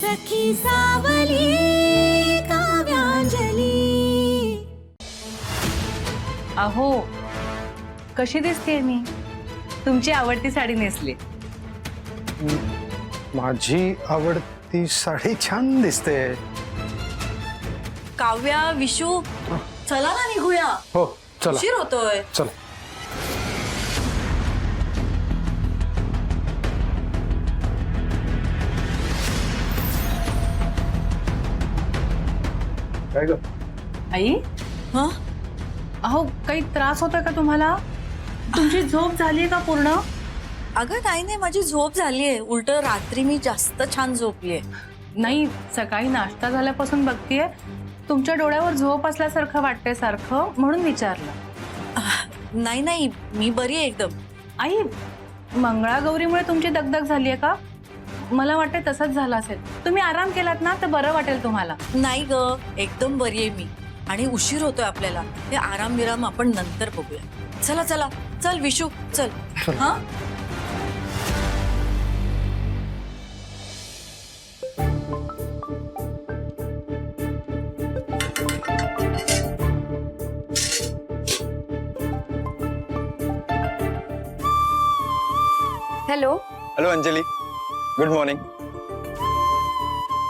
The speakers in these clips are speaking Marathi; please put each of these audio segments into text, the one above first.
सखी सावली काव्यांजली। अहो कशी दिसते मी? तुमची आवडती साडी नेसली। माझी आवडती साडी छान दिसते। काव्या, विशू, चला ना निघूया। हो चला, उशीर होतोय। चला। काय ग? आई हा? अहो काही त्रास होतोय का तुम्हाला? तुमची झोप झालीये का पूर्ण? अगं नाही, माझी झोप झालीये। उलट रात्री मी जास्त छान झोपलीये। नाही, सकाळी नाश्ता झाल्यापासून बघतीये तुमच्या डोळ्यावर झोप असल्यासारखं वाटतंय सारखं, म्हणून विचारलं। नाही, मी बरी आहे एकदम। आई, मंगळागौरीमुळे तुमची दगदग झालीये का? मला वाटतं तसंच झालं असेल। तुम्ही आराम केलात ना तर बरं वाटेल तुम्हाला। नाही ग, एकदम बरी आहे मी। आणि उशीर होतोय आपल्याला। हे आराम विराम आपण नंतर बघूया। चला चला, चल विशू चल। हा hello hello Anjali, good morning.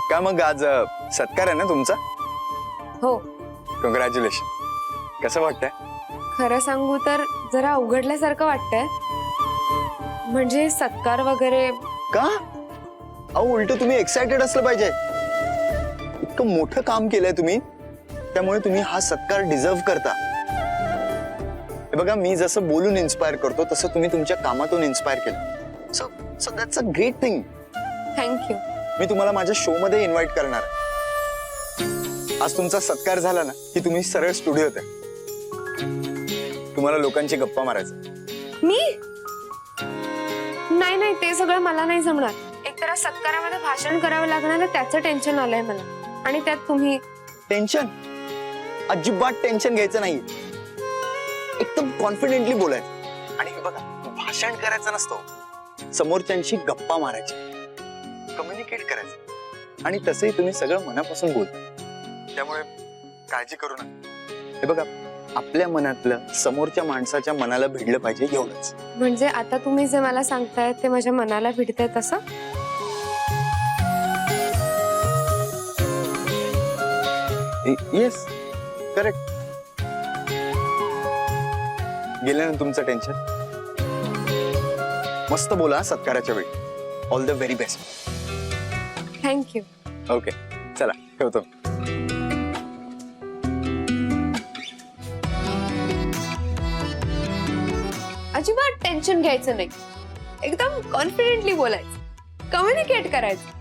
का मग आज सत्कार आहे ना तुमचा? हो, कॉंग्रॅच्युलेशन। कसं वाटतंय? खरं सांगू तर जरा अवघडल्यासारखं वाटतंय। म्हणजे सत्कार वगैरे का? अहो उलट तुम्ही एक्साइटेड असलं पाहिजे। इतकं मोठं काम केलंय तुम्ही, त्यामुळे तुम्ही हा सत्कार डिझर्व करता। हे बघा, मी जसं बोलून इन्स्पायर करतो तसं तुम्ही तुमच्या कामातून इन्स्पायर केलं। So that's a great thing. Thank you. मी तुम्हाला माझ्या शो मध्ये इन्व्हाइट करणार आहे। आज तुमचा सत्कार झाला ना की तुम्ही सरळ स्टुडिओत आहे। तुम्हाला लोकांची गप्पा मारायचं। मी नाही, ते सगळं मला नाही जमणार। एकतर सत्कारामध्ये भाषण करावं लागणार, त्याचं टेन्शन आलंय मला। आणि त्यात तुम्ही टेन्शन? अजिबात टेन्शन घ्यायचं नाही। एकदम कॉन्फिडेंटली बोलायचं। आणि हे बघा, भाषण करायचं नसतं, समोरच्यांशी गप्पा मारायची, कम्युनिकेट करायचं। आणि तसंही तुम्ही सगळं मनापासून बोलता, त्यामुळे काळजी करू नका। हे बघा, आपल्या मनातलं समोरच्या माणसाच्या मनाला भिडलं पाहिजे, एवढंच। म्हणजे आता तुम्ही जे मला सांगताय ते माझ्या मनाला भिडतंय तसं? Yes, correct. गेलं ना तुमचं टेन्शन? मस्त बोला सत्काराच्या वेळी। All the very best. Thank you. Okay, चला ठेवतो। अजिबात टेन्शन घ्यायचं नाही, एकदम कॉन्फिडेंटली बोलायचं, कम्युनिकेट करायचं।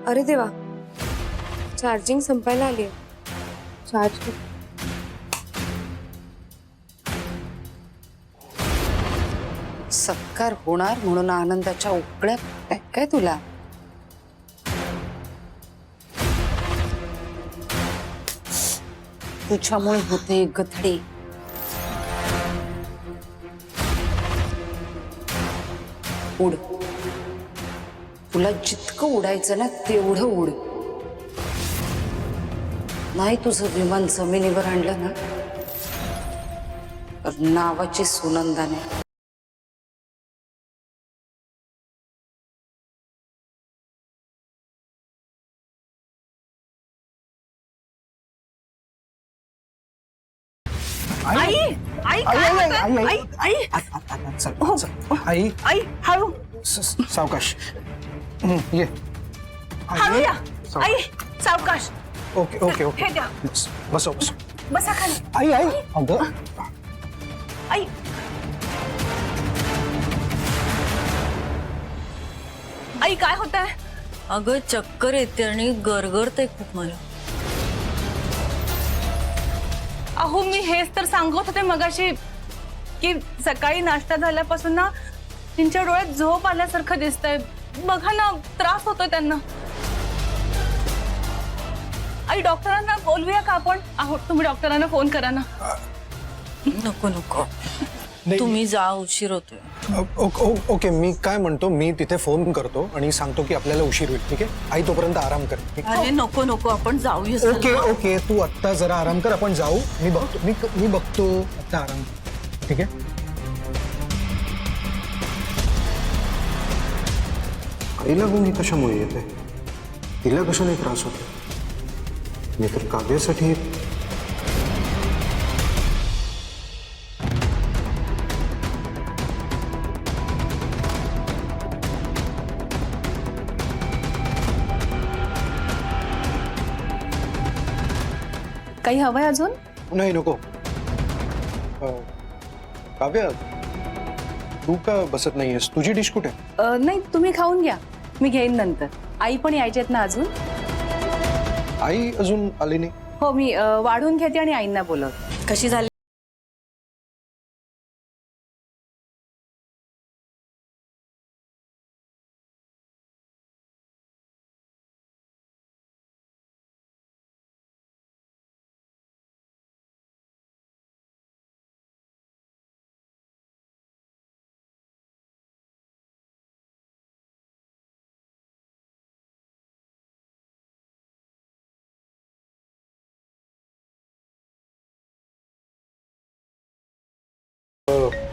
अरे देवा, चार्जिंग संपायला आली आहे। चार्ज सत्कार होणार म्हणून आनंदाच्या उकळ्या फुटतायत काय तुला? तुझ्यामुळे होते गधडे। उड, तुला जितकं उडायचं ना तेवढं उड। नाही तुझं विमान जमिनीवर आणलं ना तर नावाची सुनंदाने आई, आई काय होतंय? आई, आई, आई आई हळू सावकाश। ये हळू या। आई सावकाश। ओके ओके ओके, हे द्या। बसो बसो। बसा खाली। आई आई अगं, आई, आई काय होतंय? अगं चक्कर येते आणि गरगरते खूप मला। अहो मी हेच तर सांगत होते मगाशी की सकाळी नाश्ता झाल्यापासून ना त्यांच्या डोळ्यात झोप आल्यासारखं दिसतंय। बघा ना, त्रास होतोय त्यांना। आई डॉक्टरांना बोलूया का आपण? अहो तुम्ही डॉक्टरांना फोन करा ना। नको नको, तुम्ही जा, उशीर होतोय. ओके मी काय म्हणतो मी तिथे फोन करतो आणि सांगतो की आपल्याला उशीर होईल. ठीक आहे आई तोपर्यंत आराम कर. ठीक आहे? अरे नको नको, आपण जाऊया. ओके ओके तू आत्ता जरा आराम कर आपण जाऊ. मी बघतो आत्ता आराम कर. ठीक आहे आईला गुंगी कशामुळे येते तिला कशाने त्रास होतो मी तर काव्यासाठी काही हवंय अजून? नाही नको काव्या तू का बसत नाहीयेस तुझी डिश कुठे नाही तुम्ही खाऊन घ्या, मी घेईन नंतर. आई पण यायचेत ना अजून? आई अजून आली नाही. हो मी वाढून घेते आणि आईंना बोलवते. कशी झाली?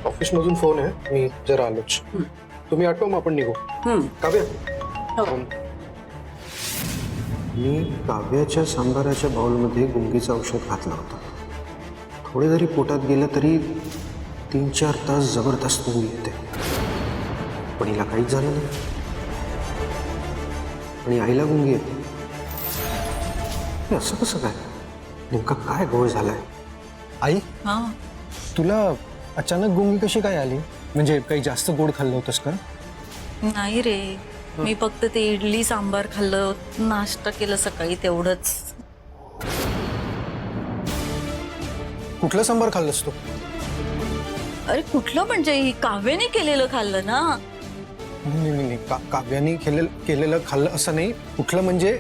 ऑफिस मधून फोन आहे मी जरा आलोच. तुम्ही आठवा मग आपण निघू. काव्या मी काव्याच्या सांबाराच्या बाउलमध्ये गुंगीचं औषध घातलं होतं. थोडे जरी पोटात गेलं तरी 3-4 तास जबरदस्त गुंगी येते पण हिला काहीच झालं नाही आणि आईला गुंगी येते. हे असं कसं काय नेमका काय गोळ झालाय? आई हा तुला अचानक गुंगी कशी काय आली म्हणजे काही जास्त गोड खाल्लं होतंस का? नाही रे, मी फक्त ते इडली सांबार खाल्लं, नाश्ता केलं सकाळी, तेवढंच. कुठलं सांबार खाल्लंस तू? अरे कुठलं म्हणजे काव्याने केलेलं खाल्लं ना. नाही काव्याने केलेलं खाल्लं असं नाही. कुठलं म्हणजे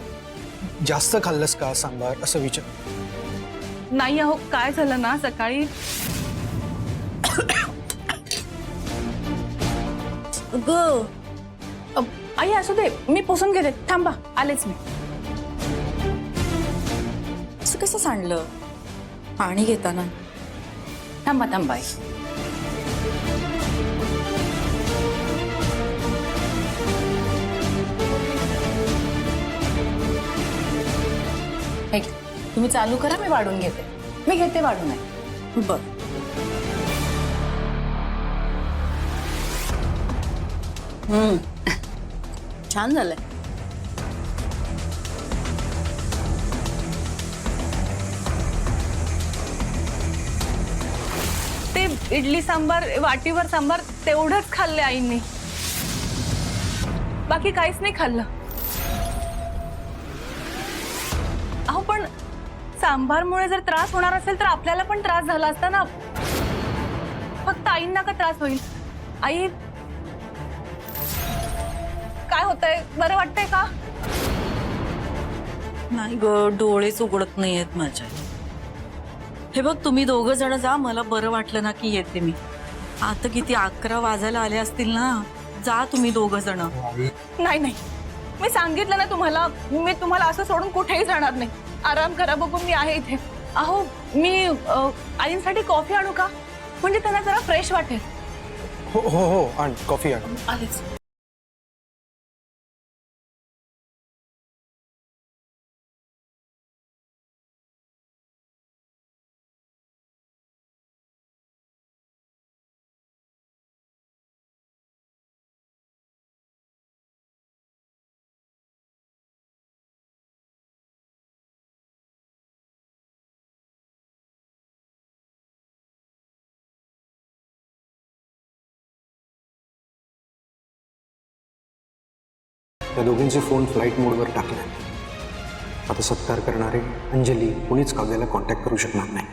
जास्त खाल्लंस का सांबार असं विचार. नाही अहो काय झालं ना सकाळी आई असू दे मी पुसून घेते, थांबा आलेच मी. असं कसं सांडलं पाणी घेताना? थांबा थांबा आई. हे घे, तुम्ही चालू करा मी वाढून घेते. मी घेते वाढून आहे. बर. छान झालंय. ते इडली सांबार वाटीवर सांबार तेवढंच खाल्ले आईंनी, बाकी काहीच नाही खाल्लं. अहो पण सांबारमुळे जर त्रास होणार असेल तर आपल्याला पण त्रास झाला असता ना. फक्त आईंना का त्रास होईल? आई काय होतंय, बरं वाटतंय का? नाही ग, डोळेच उघडत नाहीयेत माझ्या. हे बघ तुम्ही दोघं जण जा, मला बरं वाटलं ना की येते मी. आता किती 11 वाजायला आले असतील ना. जा तुम्ही दोघं जण. नाही नाही मी सांगितलं ना तुम्हाला, मी तुम्हाला असं सोडून कुठेही जाणार नाही. आराम करा, बघून मी आहे इथे. अहो मी आईंसाठी कॉफी आणू का? म्हणजे त्यांना जरा फ्रेश वाटेल. हो हो हो आण कॉफी आण. आलेच. त्या दोघींचे फोन फ्लाईट मोडवर टाकले. आता सत्कार करणारे अंजली कोणीच काव्याला कॉन्टॅक्ट करू शकणार नाही.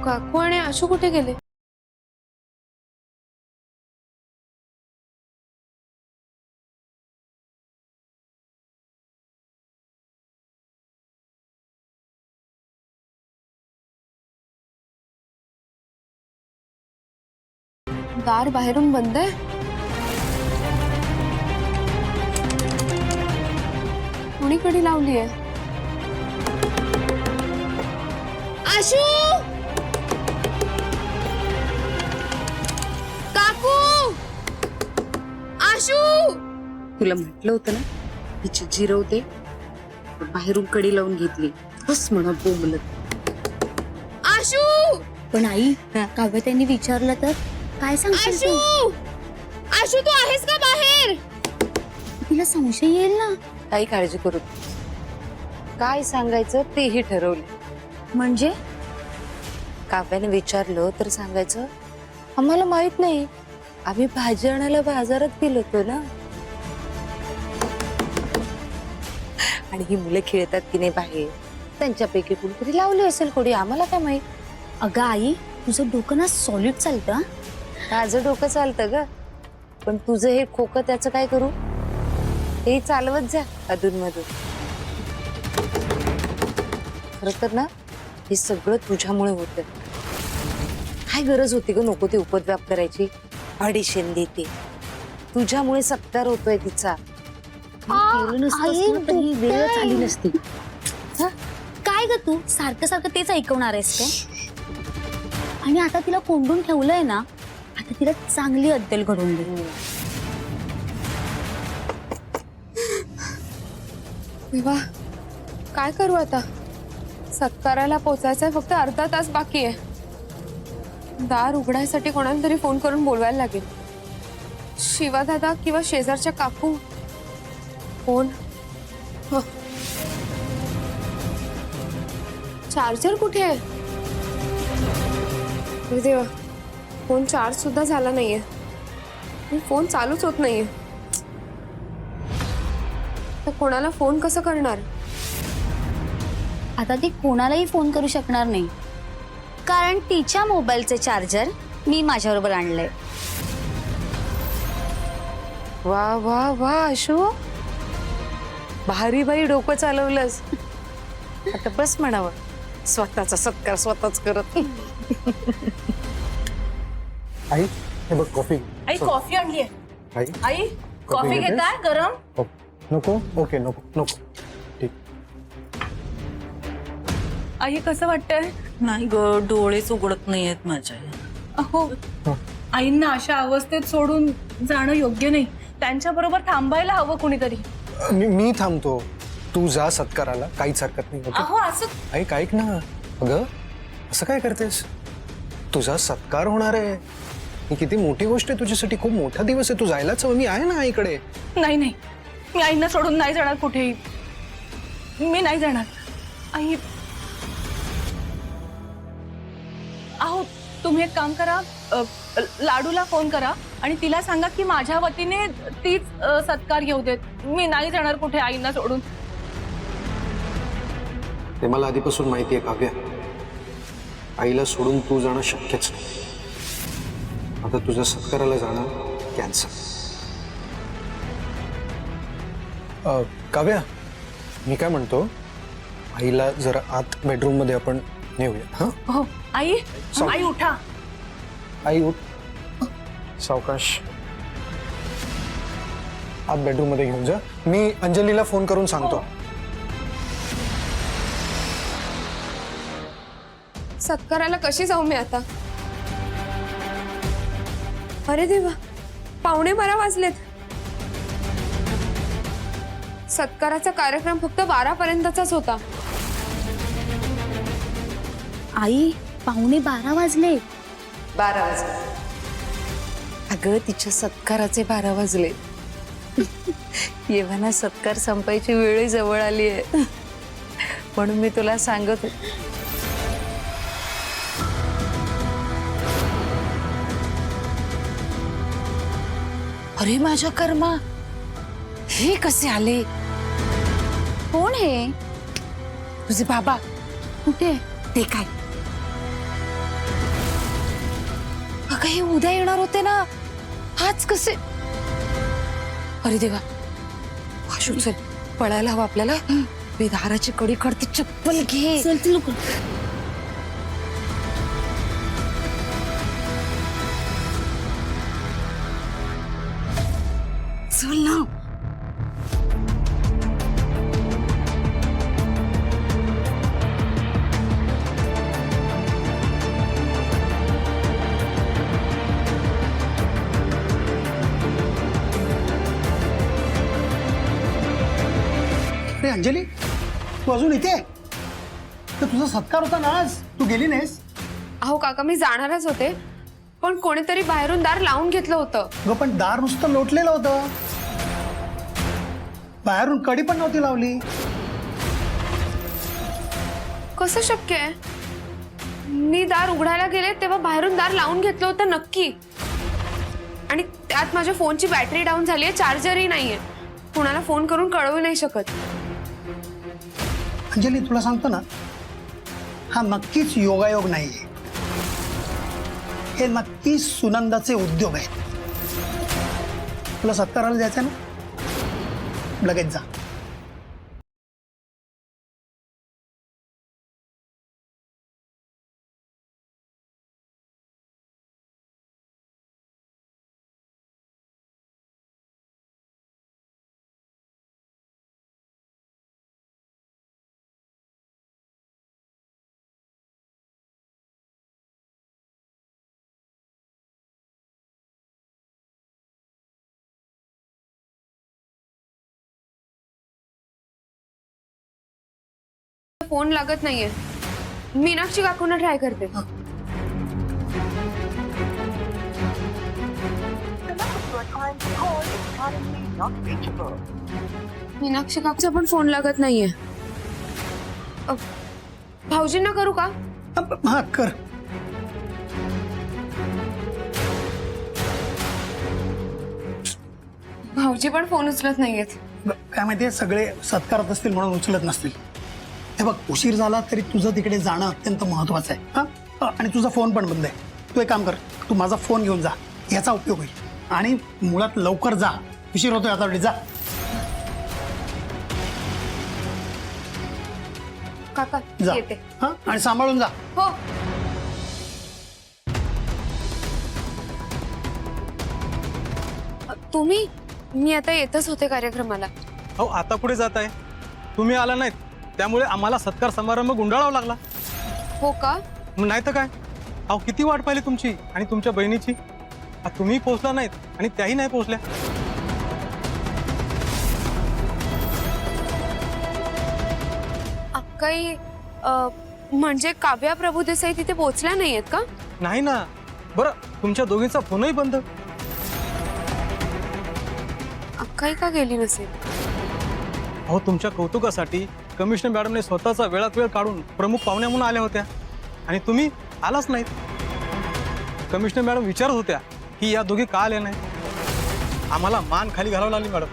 काकू आणि आशू कुठे गेले? दार बाहेरून बंद आहे. कोणी कडी लावली आहे? आशू, काकू, आशू. तुला म्हटलं होतं ना तिची जिरवते, बाहेरून कडी लावून घेतली. बस म्हणा बोंबलत. आशू, पण आई काव्य त्यांनी विचारलं तर काय सांगशील आशू, तू? आशू तू आहेस का बाहेर? तिला संशय येईल ना. काही काळजी करू नको. काय सांगायचं तेही ठरवलं. म्हणजे काव्याने विचारलं तर सांगायचं आम्हाला माहित नाही, आम्ही भाजी आणायला बाजारात गेलो होतो ना. आणि ही मुलं खेळतात की नाही बाहेर, त्यांच्यापैकी कुणीतरी लावली असेल कोडी, आम्हाला काय माहित. अगं आई तुझं डोकं ना सॉलिड चालतं. माझं डोकं चालतं ग, पण तुझं हे खोकं त्याचं काय करू? हे चालवत जा अधूनमधून. खरं तर ना हे सगळं तुझ्यामुळे होतं. काय गरज होती ग नको ते उपद्व्याप करायची? ऑडिशन देते, तुझ्यामुळे सत्कार होतोय तिचा. केलं नसतंस ना तर ही वेळच आली नसती. हं? काय ग तू सारखं सारखं तेच ऐकवणार आहेस काय? आणि आता तिला कोंडून ठेवलंय ना, आता तिला चांगली अद्दल घडवून दे. देवा, काय करू आता? सत्काराला पोचायचंय, फक्त अर्धा तास बाकी आहे. दार उघडायसाठी कोणाला तरी फोन करून बोलवायला लागेल. शिवा दादा किंवा शेजारच्या काकू. फोन. चार्जर कुठे आहे? अरे देवा, फोन चार्ज सुद्धा झाला नाहीये. फोन चालूच होत नाहीये. तर कोणाला फोन कसं करणार? आता ती कोणालाही फोन करू शकणार नाही, कारण तिच्या मोबाईलचे चार्जर मी माझ्याबरोबर आणलंय. वा वा वा आशू, भारी बाई डोकं चालवलंस. आता बस म्हणावं स्वतःचा सत्कार स्वतःच करत. आई हे बघ कॉफी. आई कॉफी आणलीये. आई आई कॉफी घेतेस? घेताय गरम? हो. नको. ओके नको नको. ठीक. आई कसं वाटतंय? नाही ग, डोळेच उघडत नाहीयेत माझ्या. अहो हं. आईंना अशा अवस्थेत सोडून जाणं योग्य नाही. त्यांच्या बरोबर थांबायला हवं कोणीतरी. मी थांबतो, तू जा सत्काराला, काहीच हरकत नाही. ओके अहो असं ऐक ऐक ना. अगं असं काय करतेस? तुझा सत्कार होणार आहे, ही किती मोठी गोष्ट आहे तुझ्यासाठी. खूप मोठा दिवस आहे, तू जायलाच हवं. मी आहे ना आईकडे. नाही नाही, मी आईंना सोडून नाही जाणार कुठेही. मी नाही जाणार. आई अहो तुम्ही एक काम करा, लाडूला फोन करा आणि तिला सांगा की माझ्या वतीने तीच सत्कार घेऊ देत. मी नाही जाणार कुठे आईंना सोडून. ते मला आधीपासून माहिती आहे काव्या, आईला सोडून तू जाणं शक्यच नाही. आता तुझ्या सत्काराला जाणं कॅन्सल. काव्या, मी काय म्हणतो, आईला जरा आत बेडरूम मध्ये आपण नेऊया. हा हो आई, आई उठा. आई उठ, सावकाश. आत बेडरूम मध्ये घेऊन जा. मी अंजलीला फोन करून सांगतो. सत्काराला कशी जाऊ मी आता? अरे देवा, 11:15 वाजलेत. सत्काराचा कार्यक्रम फक्त 12 पर्यंतचाच होता. आई 11:15 वाजले. 12 वाजले. अगं तिच्या सत्काराचे 12 वाजले. येव्हाना सत्कार संपायची वेळ जवळ आली आहे, म्हणून मी तुला सांगत होते. अरे माझ्या कर्मा, हे कसे आले? कोण हे? तुझे बाबा. कुठे? ते काय, अगं हे उद्या येणार होते ना, आज कसे? अरे देवा, आशू चल पळायला हवं आपल्याला. दाराची कडी काढते, चप्पल घे. चल चल लवकर. उचल ना. अरे अंजली, तू अजून इथे? तर तुझा सत्कार होता ना आज, तू गेली नाहीस? अहो काका मी जाणारच होते पण कोणीतरी बाहेरून दार लावून घेतलं होतं. ग पण दार नुसतं लोटलेलं होतं, बाहेरून कडी पण नव्हती लावली. कसं शक्य आहे? मी दार उघडायला गेले तेव्हा बाहेरून दार लावून घेतलं होतं नक्की. आणि त्यात माझ्या फोनची बॅटरी डाऊन झाली आहे, चार्जरही नाहीये. कुणाला फोन करून कळवू नाही शकत. अंजली तुला सांगतो ना, हा नक्कीच योगायोग नाहीये, हे नक्कीच सुनंदाचे उद्योग आहेत. तुला सत्काराला जायचं ना, लगेच जा. फोन लागत नाहीये. मीनाक्षी काकूंना ट्राय करते. मीनाक्षी काकूचा पण फोन लागत नाहीये. भाऊजींना करू का? हा कर. भाऊजी पण फोन उचलत नाहीयेत. काय माहितीये, सगळे सत्कारत असतील म्हणून उचलत नसतील. हे बघ, उशीर झाला तरी तुझं तिकडे जाणं अत्यंत महत्वाचं आहे. हा, आणि तुझा फोन पण बंद आहे. तू एक काम कर, तू माझा फोन घेऊन जा, याचा उपयोग होईल. आणि मुळात लवकर जा, उशीर होतोय आता. जा काका जा. येते. हा, आणि सांभाळून जा. हो. तुम्ही? मी आता येतच होते कार्यक्रमाला. अहो आता कुठे जात आहे? तुम्ही आला नाहीत त्यामुळे आम्हाला सत्कार समारंभ गुंडाळावा लागला. हो का? मग नाही तर काय. अहो किती वाट पाहिली तुमची आणि तुमच्या बहिणीची. तुम्ही पोहोचला नाहीत आणि त्याही नाही पोहोचल्या. काही म्हणजे काव्या प्रभुदेसाई तिथे पोहोचल्या नाहीयेत का? नाही ना. बरं तुमच्या दोघींचा फोनही बंद. अक्काई का गेली नसेल? अहो तुमच्या कौतुकासाठी कमिशनर मॅडमने स्वतःचा वेळात वेळ काढून प्रमुख पाहुण्या म्हणून आल्या होत्या आणि तुम्ही आलाच नाहीत. कमिशनर मॅडम विचारत होत्या की या दोघी का आल्या नाही. आम्हाला मान खाली घालावं लागली मॅडम.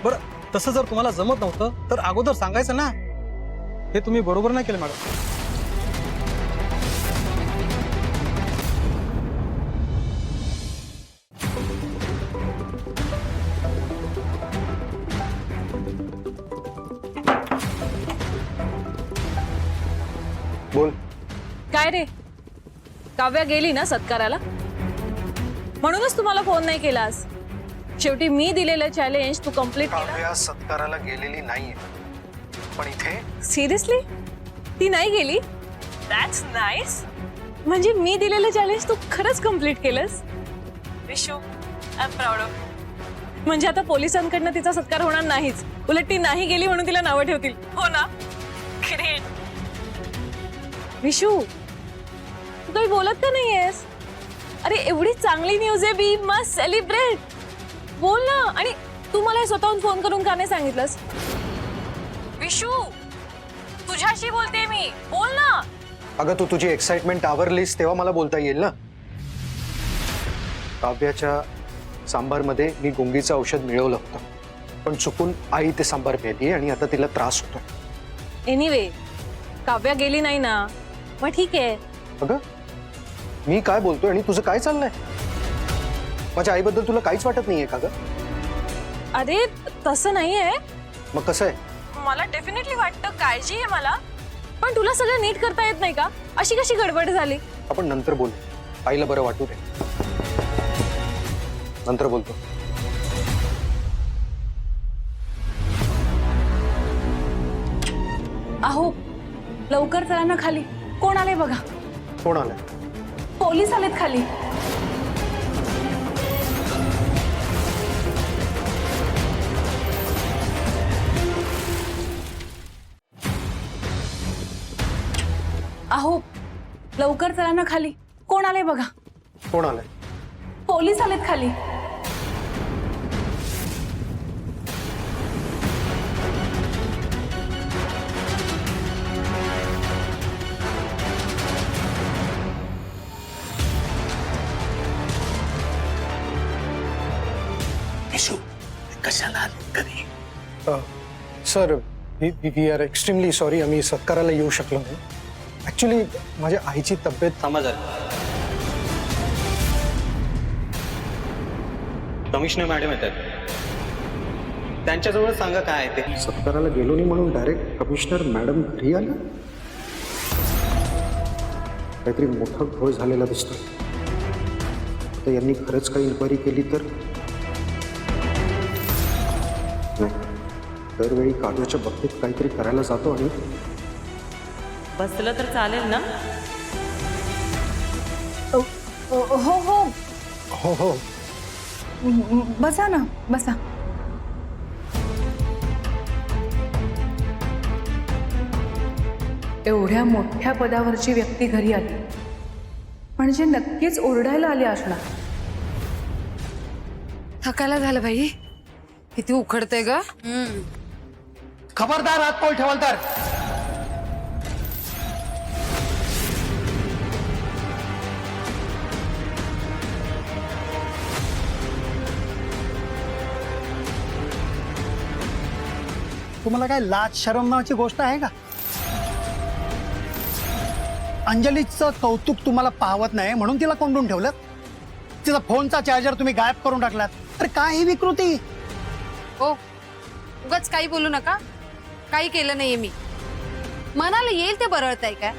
बरं तसं जर तुम्हाला जमत नव्हतं तर अगोदर सांगायचं ना. हे तुम्ही बरोबर नाही केलं मॅडम. बोल. काय रे, काव्या गेली ना सत्काराला, म्हणूनच तुम्हाला फोन नाही केलास. शेवटी मी दिलेलं चॅलेंज तू कंप्लीट केलं. काव्या सत्काराला गेलेली नाहीये, पण इथे. सिरियसली ती नाही गेली? That's nice. म्हणजे मी दिलेलं चॅलेंज तू खरंच कंप्लीट केलंस. Vishu, I am proud of. म्हणजे आता पोलिसांकडनं तिचा सत्कार होणार नाहीच, उलट ती नाही गेली म्हणून तिला नावं ठेवतील. हो ना? ग्रेट. विशू तू काही बोलत का नाहीयेस? अरे एवढी चांगली न्यूज आहे, वी मस्ट सेलिब्रेट. बोल ना. आणि तू मला स्वतःहून फोन करून का नाही सांगितलंस? विशू तुझ्याशी बोलते मी, बोल ना. अगं तू तुझी एक्साइटमेंट आवरलीस तेव्हा मला बोलता येईल ना. काव्याच्या सांबारमध्ये मी गुंगीचं औषध मिळवलं होतं, पण चुकून आई ते सांबार प्यायली आणि आता तिला त्रास होतो. एनिवे काव्या गेली नाही ना, मग ठीक आहे. अगं मी काय बोलतोय आणि तुझं काय चाललंय? माझ्या आईबद्दल तुला काहीच वाटत नाहीये का ग? अरे तसं नाहीये. मग कसं आहे? मला डेफिनेटली वाटतं, काळजी आहे मला, पण तुला सगळं नीट करता येत नाही का? अशी कशी गडबड झाली? आपण नंतर बोलू, आईला बरं वाटू दे, नंतर बोलतो. अहो लवकर चला ना खाली, कोण आले बघा. कोण आलं? पोलीस आलेत खाली. अहो लवकर चला ना खाली, कोण आले बघा. कोण आलं? पोलीस आलेत खाली. कशाला आले कधी? Sir we are extremely sorry, आम्ही सत्काराला येऊ शकलो नाही. ॲक्च्युली माझ्या आईची तब्येत. थांबा जरा. कमिशनर मॅडम येतात, त्यांच्याजवळ सांगा काय आहे ते. सत्काराला गेलो नाही म्हणून डायरेक्ट कमिशनर मॅडम घरी आला? काहीतरी मोठा घोळ झालेला दिसतो. आता यांनी खरंच काही इन्क्वायरी केली तर नाही. दरवेळी काव्याच्या बाबतीत काहीतरी करायला जातो आणि बसलं तर चालेल ना? हो हो हो हो बसा ना बसा. एवढ्या मोठ्या पदावरची व्यक्ती घरी आली म्हणजे नक्कीच ओरडायला आली असणार. थकायला झालं बाई, किती उखडते ग. खबरदार, हात पाऊल ठेवाल तर. तुम्हाला काय लाज शरम नावाची गोष्ट आहे का? अंजलीचं कौतुक तुम्हाला पाहवत नाही म्हणून तिला कोंडून ठेवलं. तिचा फोनचा चार्जर तुम्ही गायब करून टाकलात. अरे काय ही विकृती. हो, उगाच काही बोलू नका. काही केलं नाहीये मी. मनाला येईल ते बरळताय काय?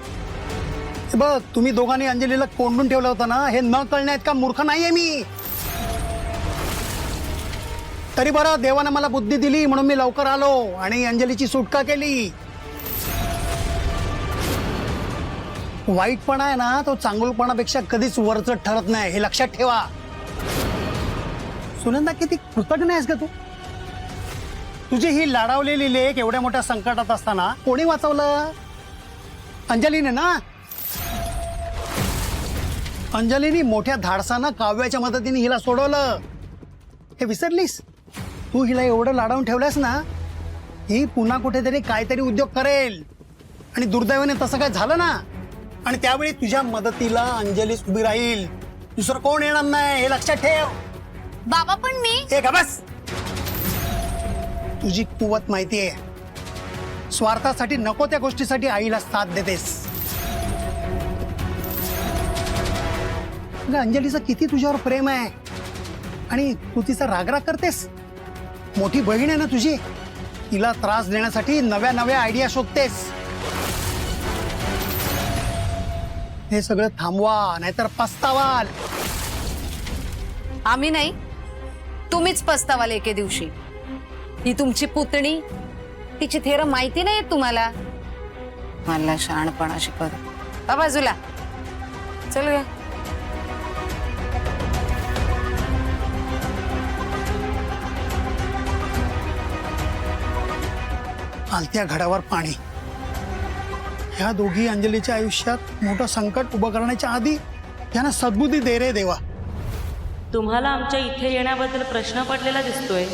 बघ, तुम्ही दोघांनी अंजलीला कोंडून ठेवलं होतं ना, हे न कळण्यात का मूर्ख नाहीये मी. तरी बरं, देवानं मला बुद्धी दिली म्हणून मी लवकर आलो आणि अंजलीची सुटका केली. वाईटपणा आहे ना, तो चांगुलपणापेक्षा कधीच वरच ठरत नाही, हे लक्षात ठेवा. सुनंदा, किती कृतज्ञ आहेस का तू. तुझी ही लाडावलेली लेक एवढ्या मोठ्या संकटात असताना कोणी वाचवलं? अंजलीने ना. अंजलीने मोठ्या धाडसानं काव्याच्या मदतीने हिला सोडवलं. हे विसरलीस? तू हिला एवढं लाडावून ठेवलंस ना, ही पुन्हा कुठेतरी काहीतरी उद्योग करेल. आणि दुर्दैवाने तसं काय झालं ना, आणि त्यावेळी तुझ्या मदतीला अंजलीच उभी राहील, दुसरं कोण येणार नाही, हे लक्षात ठेव. बाबा पण मी. ए का बस. तुझी कुवत माहितीये. स्वार्थासाठी नको त्या गोष्टीसाठी आईला साथ देतेस. अगं, अंजलीचं किती तुझ्यावर प्रेम आहे आणि तू तिचा रागराग करतेस. मोठी बहीण आहे ना तुझी, तिला त्रास देण्यासाठी नव्या नव्या आयडिया शोधतेस. हे सगळं थांबवा, नाहीतर पस्तावाल. आम्ही नाही, तुम्हीच पस्तावाल एके दिवशी. ही तुमची पुतणी, तिची थेर माहिती नाही तुम्हाला. मला शहाणपणा शिकवत. बाजूला चल ग. आलत्या घडावर पाणी. ह्या दोघी अंजलीच्या आयुष्यात मोठं संकट उभं करण्याच्या आधी त्यांना सद्बुद्धी दे रे देवा. तुम्हाला आमच्या इथे येण्याबद्दल प्रश्न पडलेला दिसतोय.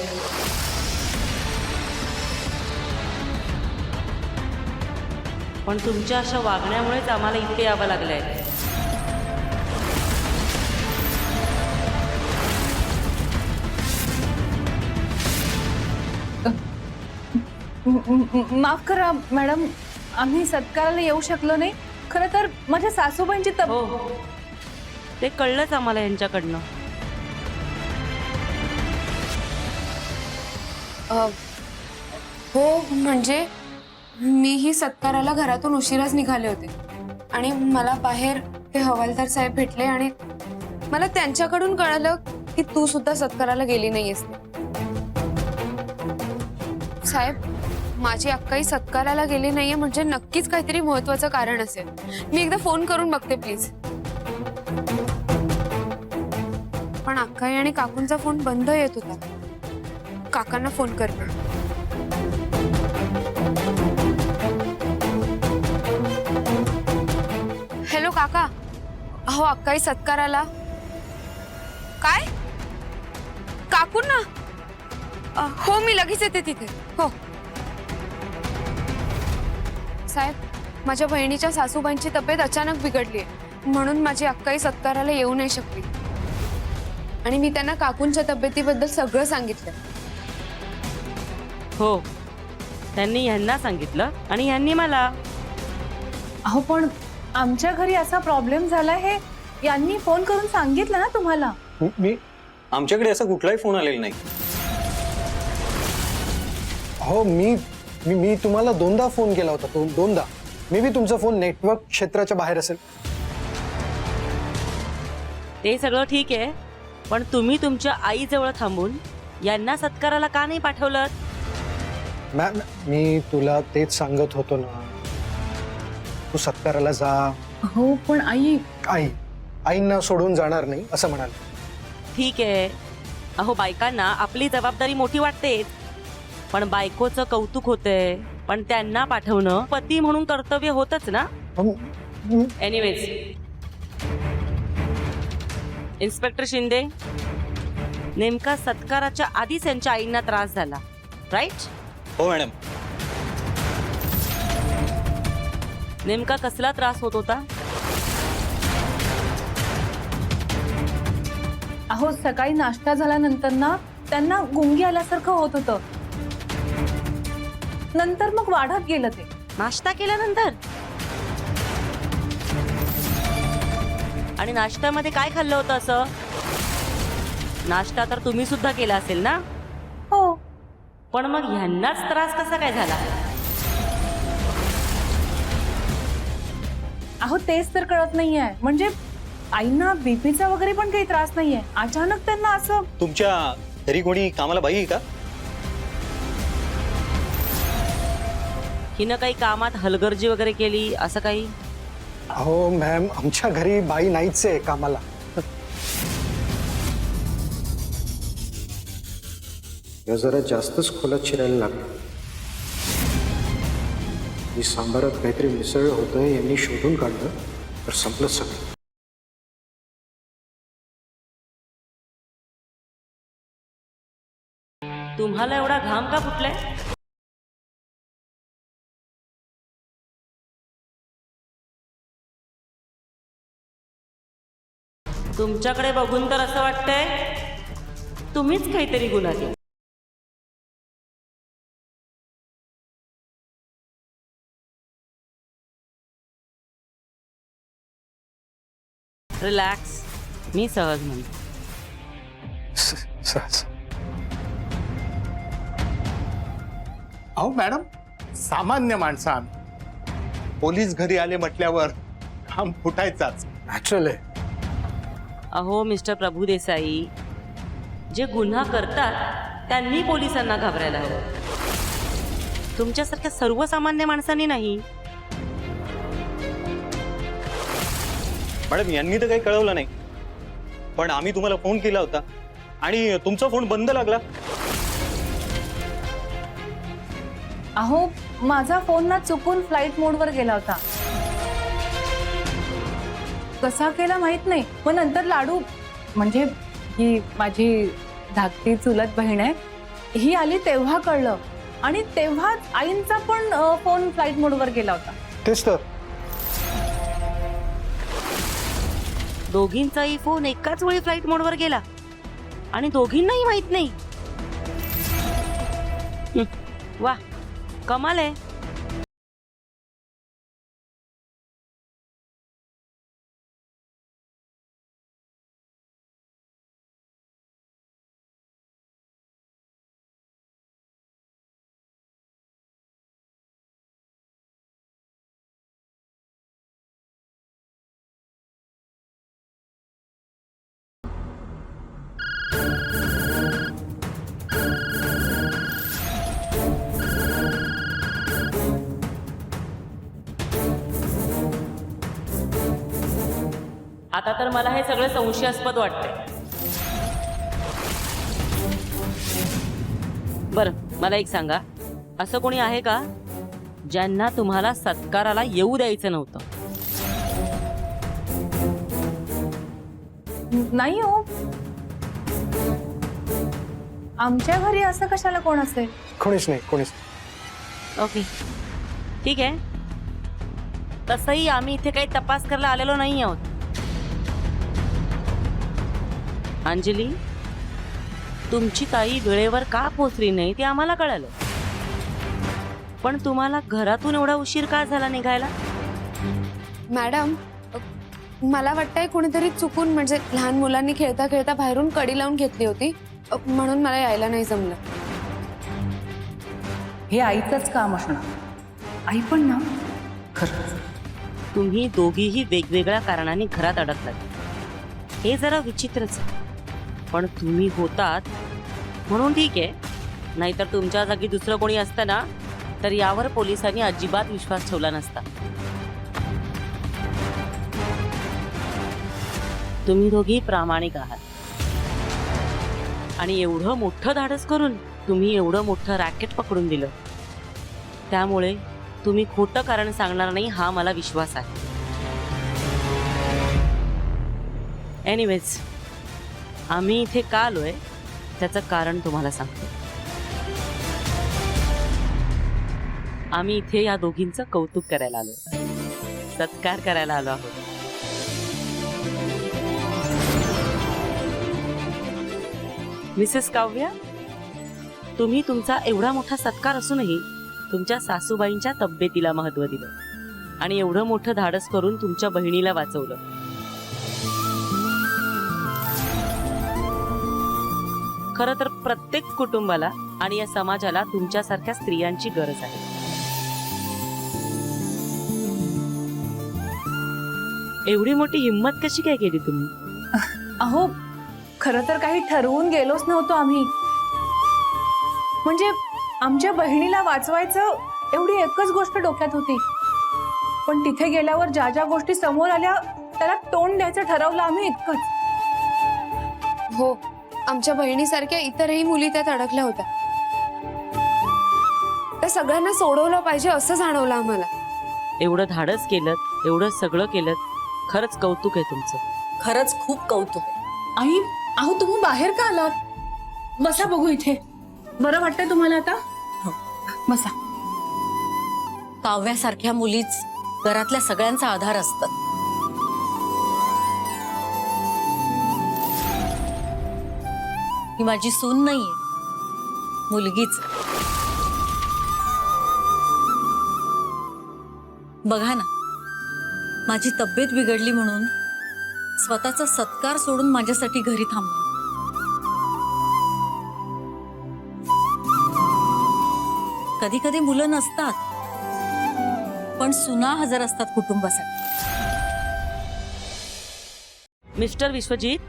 पण तुमच्या अशा वागण्यामुळेच आम्हाला इथे यावं लागलंय. माफ करा मॅडम, आम्ही सत्काराला येऊ शकलो नाही. खरं तर माझ्या सासूबाईंची हो, ते कळलंच आम्हाला यांच्याकडनं. हो, म्हणजे मीही सत्काराला घरातून उशिराच निघाले होते आणि मला बाहेर ते हवालदार साहेब भेटले आणि मला त्यांच्याकडून कळलं की तू सुद्धा सत्काराला गेली नाहीयेस. साहेब, माझी अक्काई सत्काराला गेली नाहीये म्हणजे नक्कीच काहीतरी महत्वाचं कारण असेल. मी एकदा फोन करून बघते प्लीज. पण अक्काई आणि काकूंचा फोन बंद येत होता. काकांना फोन करते. हॅलो काका. अहो अक्काई सत्काराला. काय काकूंना? हो मी लगेच येते तिथे. हो साहेब, माझ्या बहिणीच्या सासूबाईंची तब्येत अचानक बिघडली आहे म्हणून माझी अक्काई सत्काराला येऊ नाही शकली. आणि मी त्यांना काकूंच्या तब्येतीबद्दल सगळं सांगितलं. हो, त्यांनी ह्यांना सांगितलं आणि ह्यांनी मला. अहो पण आमच्या घरी असा प्रॉब्लेम झाला हे यांनी फोन करून सांगितलं ना तुम्हाला? मी आमच्याकडे असा कुठलाही फोन आलेला नाही. हो मी मी मी तुम्हाला 2दा फोन केला होता. 2दा. मे बी तुमचा फोन नेटवर्क क्षेत्राच्या बाहेर असेल. ते सगळं ठीक आहे, पण तुम्ही तुमच्या आईजवळ थांबून यांना सत्काराला का नाही पाठवलं? मॅम मी तुला तेच सांगत होतो ना, तू सत्काराला जा. हो पण आईंना सोडून जाणार नाही असं म्हणाल. ठीक आहे. अहो बायकांना आपली जबाबदारी मोठी वाटते, पण बायकोचं कौतुक होतंय, पण त्यांना पाठवणं पती म्हणून कर्तव्य होतच ना. एनिवेज, इन्स्पेक्टर शिंदे, नेमका सत्काराच्या आधीच यांच्या आईंना त्रास झाला, राईट? हो मॅडम. नेमका कसला त्रास होत होता? अहो सकाळी नाश्ता झाल्यानंतर ना त्यांना गुंगी आल्यासारखं होत होतं. नंतर मग वाढत गेलं ते. नाश्ता केल्यानंतर? आणि नाश्त्यामध्ये काय खाल्लं होतं असं? नाश्ता तर तुम्ही सुद्धा केला असेल ना? हो. पण मग ह्यांनाच त्रास कसा काय झाला? अहो तेच तर कळत नाहीये. म्हणजे आईंना बीपीचा वगैरे पण काही त्रास नाहीये, अचानक त्यांना असं. तुमच्या घरी कोणी कामाला बाई आहे का? हिनं काही कामात हलगर्जी वगैरे केली असं काही? हो मॅम, आमच्या घरी बाई नाहीच आहे कामाला. या जरा जास्तच खोलात शिरायला लागलं. मी सांबारात काहीतरी मिसळ होतं यांनी शोधून काढलं तर संपलं सगळं. तुम्हाला एवढा घाम का फुटलाय? तुमच्याकडे बघून तर असं वाटतंय तुम्हीच काहीतरी गुन्हा केला. रिलॅक्स, मी सहज म्हणतो. सहज. अहो मॅडम, सामान्य माणसं आम्ही. पोलीस घरी आले म्हटल्यावर काम फुटायचाच. नॅचरल आहे. अहो मिस्टर प्रभू देसाई, जे गुन्हा करतात त्यांनी पोलिसांना घाबरायला हवं, तुमच्यासारख्या सर्वसामान्य माणसांनी नाही. मॅडम यांनी तर काही कळवलं नाही, पण आम्ही तुम्हाला फोन केला होता आणि तुमचा फोन बंद लागला. अहो माझा फोन ना चुकून फ्लाईट मोडवर गेला होता. कसा केला माहित नाही. पण नंतर लाडू, म्हणजे ही माझी धाकटी चुलत बहीण आहे, ही आली तेव्हा कळलं. आणि तेव्हाच आईंचा पण फोन फ्लाईट मोडवर गेला होता. तेच तर. दोघींचाही फोन एकाच वेळी फ्लाईट मोडवर गेला आणि दोघींनाही माहित नाही. वा, कमाल आहे. आता तर मला हे सगळं संशयास्पद वाटतंय. बरं, मला एक सांगा, असं कोणी आहे का ज्यांना तुम्हाला सत्काराला येऊ द्यायचं नव्हतं? नाही हो, आमच्या घरी असं कशाला कोण असेल? कोणीच नाही, कोणीच. ओके, ठीक आहे. तसंही आम्ही इथे काही तपास करायला आलेलो नाही आहोत. अंजली, तुमची ताई वेळेवर का पोचली नाही ते आम्हाला कळालं, पण तुम्हाला घरातून एवढा उशीर का झाला निघायला? मॅडम, मला वाटतंय कोणीतरी चुकून, म्हणजे लहान मुलांनी खेळता खेळता बाहेरून कडी लावून घेतली होती, म्हणून मला यायला नाही जमलं. हे आईचंच काम असणार. आई पण ना, खरंच तुम्ही दोघीही वेगवेगळ्या कारणाने घरात अडकलात. हे जरा विचित्रच आहे. पण तुम्ही होतात म्हणून ठीक आहे, नाहीतर तुमच्या जागी दुसरं कोणी असतं ना तर यावर पोलिसांनी अजिबात विश्वास ठेवला नसता. तुम्ही दोघी प्रामाणिक आहात आणि एवढं मोठं धाडस करून तुम्ही एवढं मोठं रॅकेट पकडून दिलं, त्यामुळे तुम्ही खोटं कारण सांगणार नाही हा मला विश्वास आहे. एनिवेज, आम्ही इथे का आलोय त्याचं कारण तुम्हाला सांगतो. आम्ही इथे या दोघींचं कौतुक करायला आलो, सत्कार करायला आलो आहोत. मिसेस काव्या, तुम्ही तुमचा एवढा मोठा सत्कार असूनही तुमच्या सासूबाईंच्या तब्येतीला महत्त्व दिलं आणि एवढं मोठं धाडस करून तुमच्या बहिणीला वाचवलं. खरं तर प्रत्येक कुटुंबाला आणि या समाजाला तुमच्यासारख्या स्त्रियांची गरज आहे. एवढी मोठी हिंमत कशी काय केली तुम्ही? अहो, खरं तर काही ठरवून गेलोच नव्हतो आम्ही. म्हणजे आमच्या बहिणीला वाचवायचं एवढी एकच गोष्ट डोक्यात होती, पण तिथे गेल्यावर ज्या ज्या गोष्टी समोर आल्या त्याला तोंड द्यायचं ठरवलं आम्ही, इतकंच. हो, आमच्या बहिणीसारख्या इतरही मुली त्यात अडकल्या होत्या. त्या सगळ्यांना सोडवलं पाहिजे असं जाणवलं आम्हाला. एवढं धाडस केलं, एवढं सगळं केलं, खरंच कौतुक आहे तुमचं. खरंच खूप कौतुक आहे. आई, अहो तुम्ही बाहेर का आलात? बसा बघू इथे. बरं वाटतंय तुम्हाला आता? बसा. काव्यासारख्या मुलीच घरातल्या सगळ्यांचा आधार असतात. ही माझी सून नाहीये, मुलगीच. बघा ना, माझी तब्येत बिघडली म्हणून स्वतःचा सत्कार सोडून माझ्यासाठी घरी थांबली. कधी कधी मुलं नसतात, पण सुना हजर असतात कुटुंबासाठी. मिस्टर विश्वजित,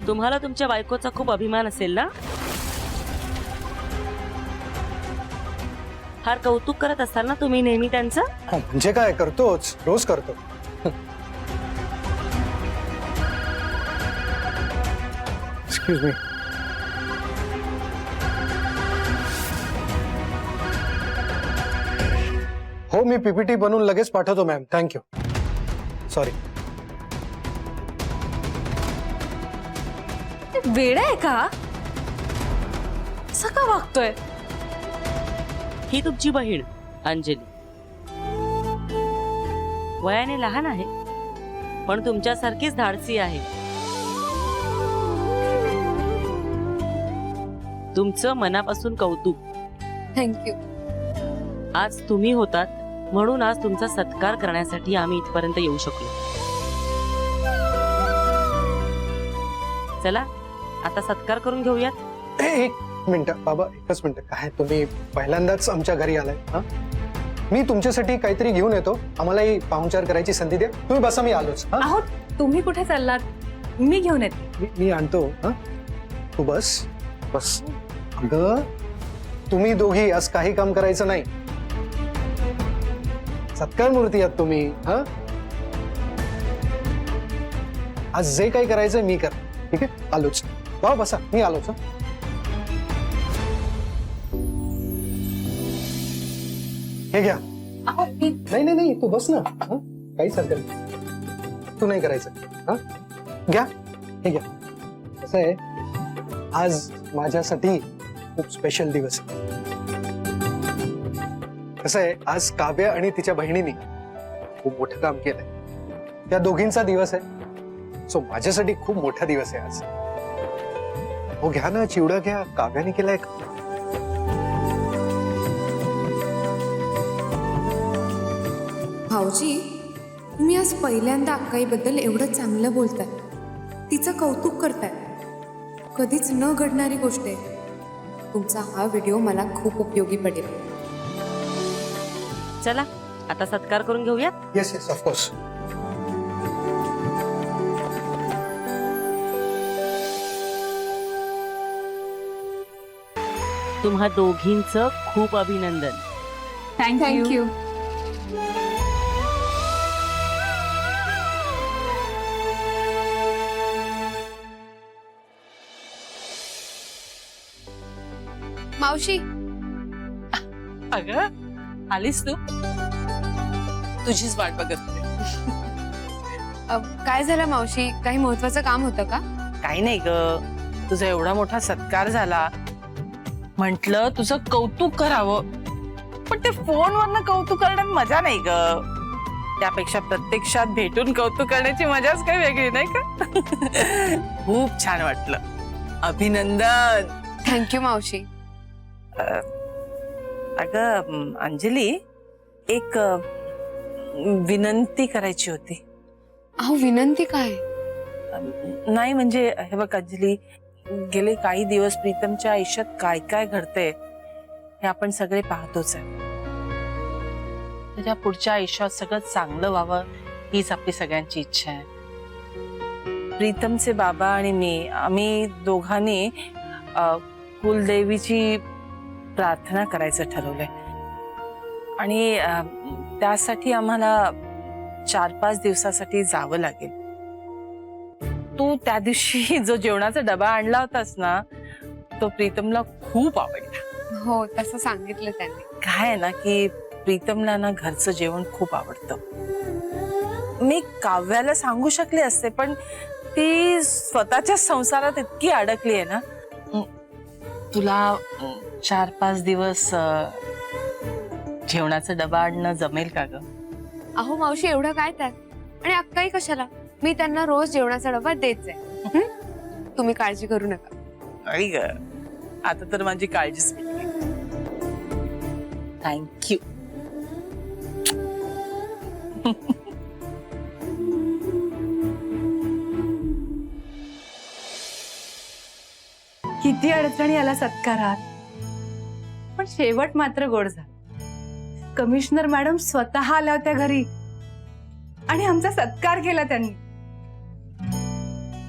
तुम्हाला तुमच्या बायकोचा खूप अभिमान असेल ना? फार कौतुक करत असाल ना तुम्ही नेहमी त्यांचं? म्हणजे काय, करतोच, रोज करतो. Excuse me. हो, मी पीपीटी बनवून लगेच पाठवतो मॅम. थँक्यू. सॉरी. वेड आहे का? असं का वागतोय? ही तुमची बहीण अंजली. वयाने लहान आहे, पण तुमच्यासारखीच धाडसी आहे. तुमचं मनापासून कौतुक. थँक्यू. आज तुम्ही होतात म्हणून आज तुमचा सत्कार करण्यासाठी आम्ही इथपर्यंत येऊ शकलो. चला आता सत्कार करून घेऊयात. एक मिनिट बाबा, एकच मिनिट. काय तुम्ही पहिल्यांदाच आमच्या घरी आलाय? हा, मी तुमच्यासाठी काहीतरी घेऊन येतो. आम्हालाही पाहुणचार करायची संधी द्या. तुम्ही बसा, मी आलोच. हा, अहो तुम्ही कुठे चाललात? मी घेऊन येते. मी आणतो. हा, तू बस बस. अगं, तुम्ही दोघी आज काही काम करायचं नाही. सत्कार मूर्ती आहात तुम्ही. हा, आज जे काही करायचंय मी कर. ठीक आहे, आलोच. वा बसा, मी आलोच. हं. हे घ्या. नाही नाही नाही, तू बस ना. हं? काहीच हरकत नाही. तू नाही करायचं. हा, घ्या. हे घ्या. कसं आहे, आज माझ्यासाठी खूप स्पेशल दिवस आहे. कसं आहे, आज काव्या आणि तिच्या बहिणीने खूप मोठं काम केलंय. त्या दोघींचा दिवस आहे. सो माझ्यासाठी खूप मोठा दिवस आहे आज. हो घ्या ना, चिवडा घ्या. काव्याने केलाय का? भाऊजी, तुम्ही आज पहिल्यांदा अक्काईबद्दल एवढं चांगलं बोलताय, तिचं कौतुक करताय. कधीच न घडणारी गोष्ट आहे. तुमचा हा व्हिडिओ मला खूप उपयोगी पडेल. चला आता सत्कार करून घेऊयात. Yes yes, of course. तुम्हा दोघींचं खूप अभिनंदन. थँक्यू. मावशी, अगं आलीस तू? तुझीच वाट बघत होते. काय झालं मावशी? काही महत्वाचं काम होतं का? काही नाही ग, तुझा एवढा मोठा सत्कार झाला, म्हंटल तुझं कौतुक करावं, पण ते फोनवरनं कौतुक करण्यात मजा नाही ग. त्यापेक्षा प्रत्यक्षात भेटून कौतुक करण्याची मजाच काही वेगळी नाही का? खूप छान वाटलं. अभिनंदन. थँक्यू मावशी. अगं अंजली, एक विनंती करायची होती. अहो, विनंती काय? नाही म्हणजे हे बघ अंजली, गेले काही दिवस प्रीतमच्या आयुष्यात काय काय घडतंय हे आपण सगळे पाहतोच आहे. त्याच्या पुढच्या आयुष्यात सगळं चांगलं व्हावं हीच आपली सगळ्यांची इच्छा आहे. प्रीतमचे बाबा आणि मी, आम्ही दोघांनी कुलदेवीची प्रार्थना करायचं ठरवलंय आणि त्यासाठी आम्हाला 4-5 दिवसासाठी जावं लागेल. तू त्या दिवशी जो जेवणाचा डबा आणला होतास ना, तो प्रीतमला खूप आवडला. हो, तसं सांगितलं त्यांनी. काय आहे ना की प्रीतमला ना घरचं जेवण खूप आवडतं. मी काव्याला सांगू शकले असते, पण ती स्वतःच्या संसारात इतकी अडकली आहे ना. तुला 4-5 दिवस जेवणाचा डबा आणणं जमेल का ग? अहो मावशी, एवढं काय त्यात? आणि अक्काई कशाला? मी त्यांना रोज जेवणाचा डबा देत आहे. तुम्ही काळजी करू नका. नाही ग, आता तर माझी काळजीच मिटली. थँक्यू. किती अडचणी आला सत्कारात, पण शेवट मात्र गोड झाला. कमिशनर मॅडम स्वतः आल्या होत्या घरी आणि आमचा सत्कार केला त्यांनी.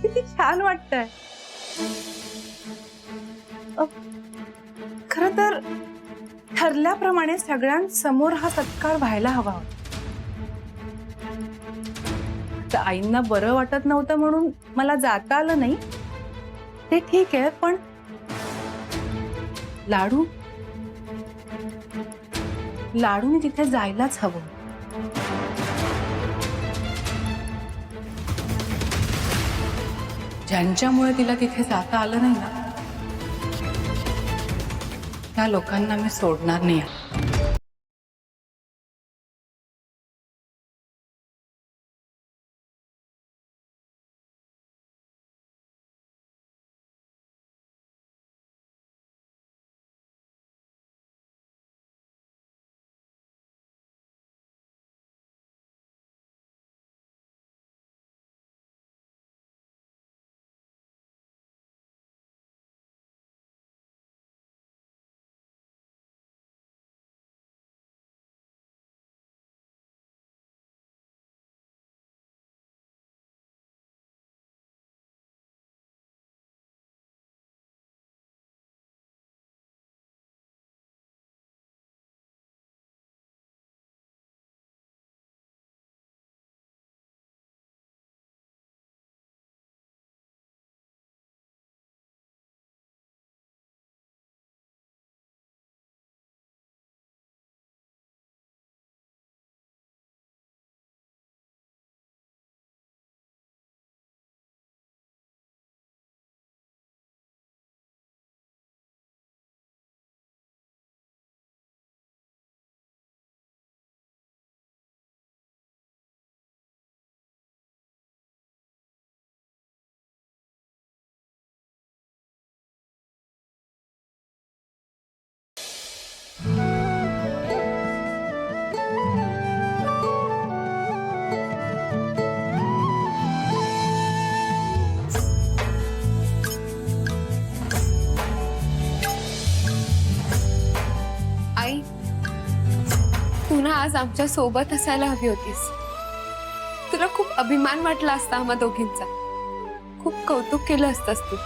किती छान वाटतंय. खर तर ठरल्याप्रमाणे सगळ्यांसमोर हा सत्कार व्हायला हवा होता. तर आईंना बरं वाटत नव्हतं म्हणून मला जाता आलं नाही, ते ठीक आहे, पण लाडूने तिथे जायलाच हवं. ज्यांच्यामुळे तिला तिथे जाता आलं नाही ना, त्या लोकांना मी सोडणार नाही. आज आमच्या सोबत असायला हवी होतीस. तुला खूप अभिमान वाटला असता आम्हा दोघींचा. खूप कौतुक केलं असतंस तू.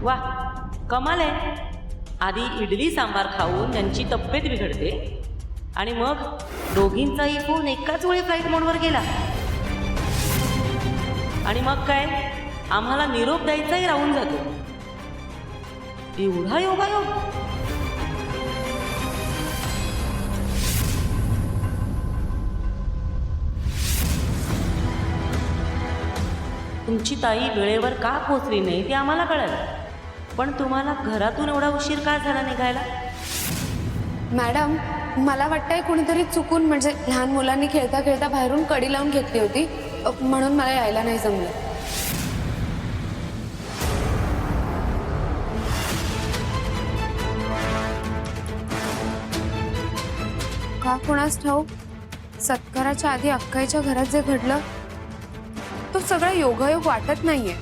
वा, कमाल आहे. आधी इडली सांबार खाऊन त्यांची तब्येत बिघडते आणि मग दोघींचाही फोन एकाच वेळी फ्लाईट मोडवर गेला. आणि मग काय, आम्हाला निरोप द्यायचाही राहून जातो. एवढा योगायोग. तुमची ताई वेळेवर का पोचली नाही ते आम्हाला कळलं, पण तुम्हाला घरातून एवढा उशीर का झाला निघायला? मॅडम, मला वाटतंय कुणीतरी चुकून, म्हणजे लहान मुलांनी खेळता खेळता बाहेरून कडी लावून घेतली होती, म्हणून मला यायला नाही जमलं. का कोणास ठाऊक, सत्काराच्या आधी अक्काईच्या घरात जे घडलं तो सगळा योगायोग वाटत नाहीये.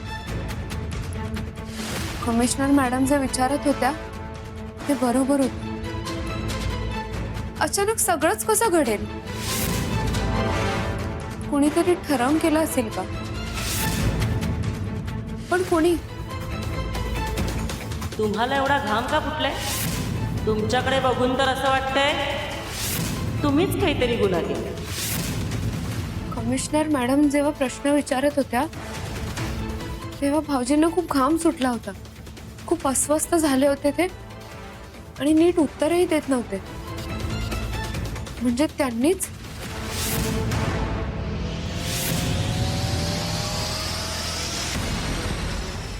कमिशनर मॅडम जे विचारत होत्या ते बरोबर होते. अचानक सगळंच कसं घडेल? कोणीतरी ठरवून केलं असेल का? पण कोणी? तुम्हाला एवढा घाम का फुटलाय? तुमच्याकडे बघून तर असं वाटतंय तुम्हीच काहीतरी गुन्हा केला. कमिशनर मॅडम जेव्हा प्रश्न विचारत होत्या तेव्हा भाऊजींना खूप घाम सुटला होता. खूप अस्वस्थ झाले होते ते आणि नीट उत्तरही देत नव्हते. म्हणजे त्यांनीच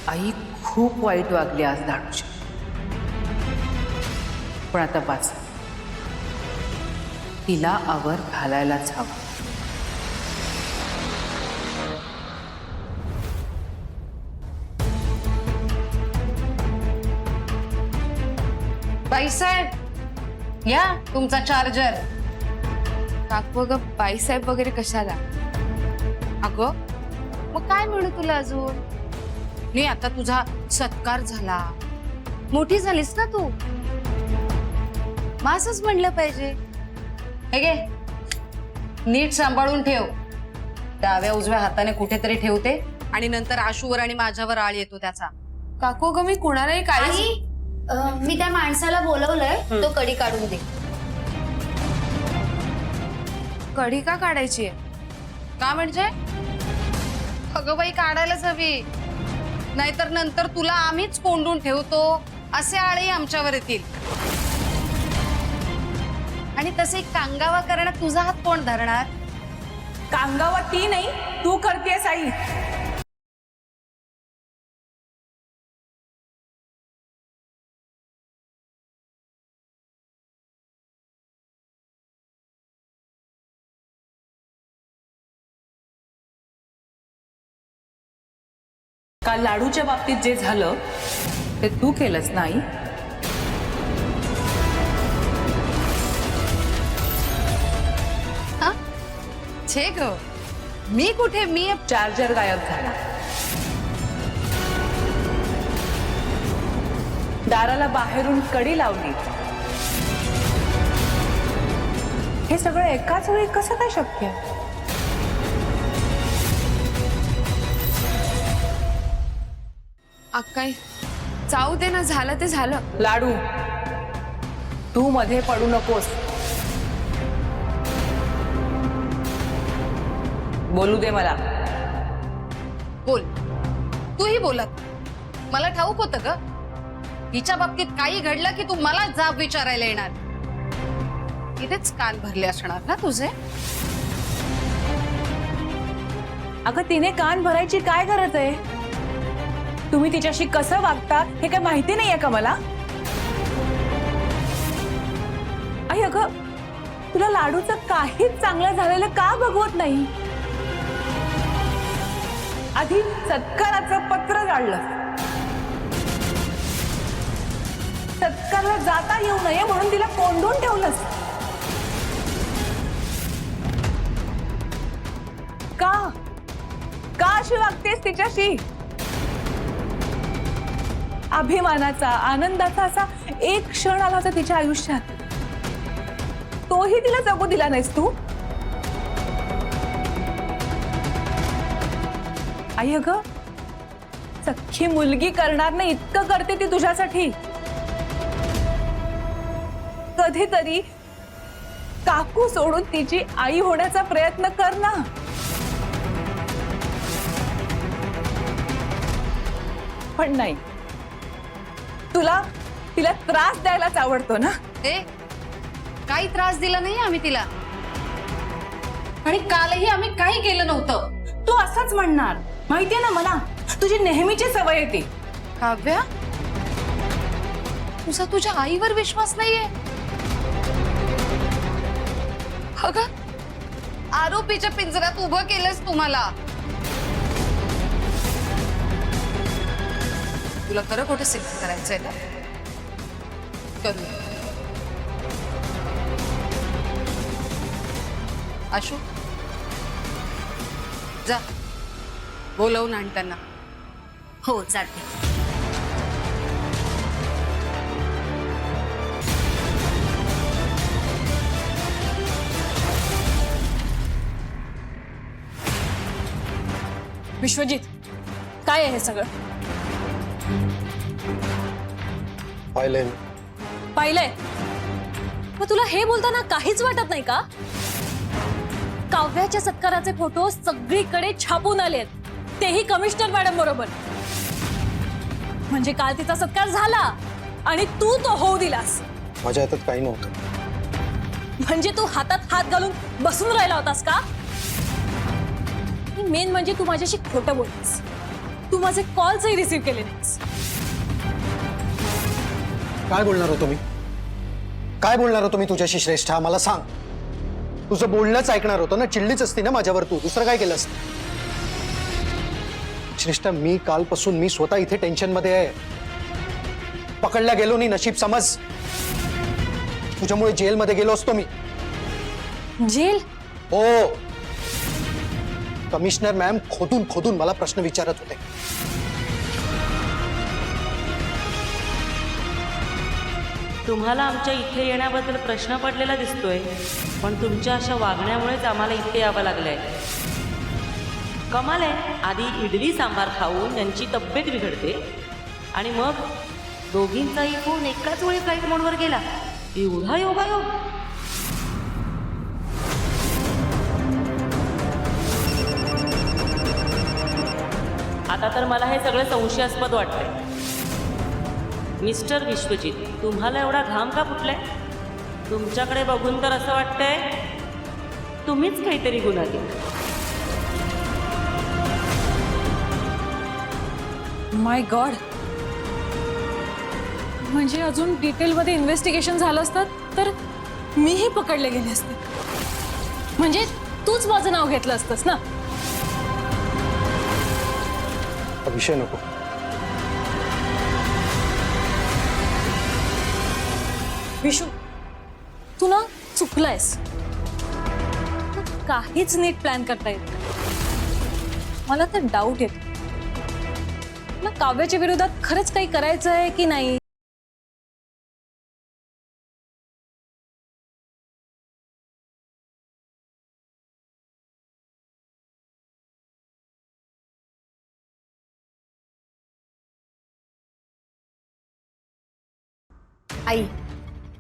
आई खूप वाईट वागली आज दाडूची. पण आता बस, तिला आवर घालायलाच हवा. बाईसाहेब या तुमचा चार्जर. काकू अगं बाईसाहेब वगैरे कशाला? अगं मग काय म्हणू तुला अजून? नाही, आता तुझा सत्कार झाला, मोठी झालीस ना तू, मग असंच म्हणलं पाहिजे. हे घे, नीट सांभाळून ठेव. डाव्या उजव्या हाताने कुठेतरी ठेवते आणि नंतर आशूवर आणि माझ्यावर आळ येतो त्याचा. काकू अगं मी कुणालाही काही मी त्या माणसाला बोलवलंय, तो कडी काढून दे. कडी का काढायची आहे? का म्हणजे? अगं बाई, काढायलाच हवी, नाहीतर नंतर तुला आम्हीच कोंडून ठेवतो असे आळही आमच्यावर येतील. आणि तसे कांगावा करण्यात तुझा हात कोण धरणार? कांगावा ती नाही, तू करतेस आई. काल लाडूच्या बाबतीत जे झालं ते तू केलंस नाही? छे ग, मी कुठे? मी चार्जर गायब झाला, दाराला बाहेरून कडी लावली. हे सगळं एकाच वेळी कसं काय शक्य? अक्काई जाऊ दे ना, झालं ते झालं. लाडू, तू मध्ये पडू नकोस. बोलू दे मला. बोल, तूही बोलत. मला ठाऊक होतं ग, हिच्या बाबतीत काही घडलं की तू मला जाब विचारायला येणार. इथेच कान भरले असणार ना तुझे. अगं तिने कान भरायची काय गरज आहे? तुम्ही तिच्याशी कसं वागता हे काय माहिती नाहीये का मला? आई अगं, तुला लाडूचं काहीच चांगलं झालेलं का बघवत नाही? आधी सत्काराचं पत्र काढलं, सत्कारला जाता येऊ नये म्हणून तिला कोंडून ठेवलंस. का का अशी वागतेस तिच्याशी? अभिमानाचा, आनंदाचा असा एक क्षण आला होता तिच्या आयुष्यात, तोही तिला जगू दिला नाहीस तू. आई अगं, सख्खी मुलगी करणार नाही इतकं करते ती तुझ्यासाठी. कधीतरी काकू सोडून तिची आई होण्याचा प्रयत्न कर ना. पण नाही, तिला त्रास द्यायलाच आवडतो ना. काही त्रास दिला नाही आम्ही तिला, आणि कालही आम्ही काही केलं नव्हतं. तू असंच म्हणणार, माहितीये ना मला, तुझी नेहमीची सवय येते. काव्या, तुझ्या आईवर विश्वास नाहीये. अगं, आरोपीच्या पिंजऱ्यात उभं केलंस तुम्हाला. तुला खरं खोटं सिद्ध करायचंय ना, करू. आशू, जा बोलवून आण त्यांना. हो, जाते. विश्वजित, काय आहे हे सगळं? पाहिलंय. पाहिलंय? मग तुला हे बोलताना काहीच वाटत नाही का? काव्याच्या सत्काराचे फोटो सगळीकडे छापून आलेत, तेही कमिशनर मॅडम बरोबर. म्हणजे काल तिचा सत्कार झाला आणि तू तो होऊ दिलास. माझ्या हातात काही नव्हतं. म्हणजे तू हातात हात घालून बसून राहिला होतास का? मेन म्हणजे तू माझ्याशी खोटं बोलतेस. तू माझे कॉल्सही रिसीव्ह केले नाहीस. काय बोलणार होतो मी? काय बोलणार होतो मी तुझ्याशी श्रेष्ठा? मला सांग. तुझं बोलणंच ऐकणार होतं ना, चिडलीच असती ना माझ्यावर तू, दुसरं काय केलं असतं? श्रेष्ठा, मी कालपासून मी स्वतः इथे टेन्शन मध्ये आहे. पकडला गेलो नाही, नशीब समज. तुझ्यामुळे जेलमध्ये गेलो असतो मी. जेल? हो. कमिशनर मॅम खोदून खोदून मला प्रश्न विचारत होते. तुम्हाला आमच्या इथे येण्याबद्दल प्रश्न पडलेला दिसतोय, पण तुमच्या अशा वागण्यामुळेच आम्हाला इथे यावं लागलंय. कमाल आहे, आधी इडली सांबार खाऊन त्यांची तब्येत बिघडते आणि मग दोघींचाही फोन एकाच वेळी फ्लाईट मोडवर गेला. एवढा योगायोग. आता तर मला हे सगळं संशयास्पद वाटतंय. मिस्टर विश्वजित, तुम्हाला एवढा घाम का फुटलाय? तुमच्याकडे बघून तर असं वाटतंय तुम्हीच काहीतरी गुन्हा केला. माय गॉड, म्हणजे अजून डिटेलमध्ये इन्व्हेस्टिगेशन झालं असतं तर मीही पकडले गेले असते. म्हणजे तूच माझं नाव घेतलं असतंस ना. हा विषय नको. विशू, तू ना चुकलायस. काहीच नीट प्लॅन करता येत नाही. मला तर डाऊट येतो, तुला काव्याच्या विरोधात खरंच काही करायचं आहे की नाही. आई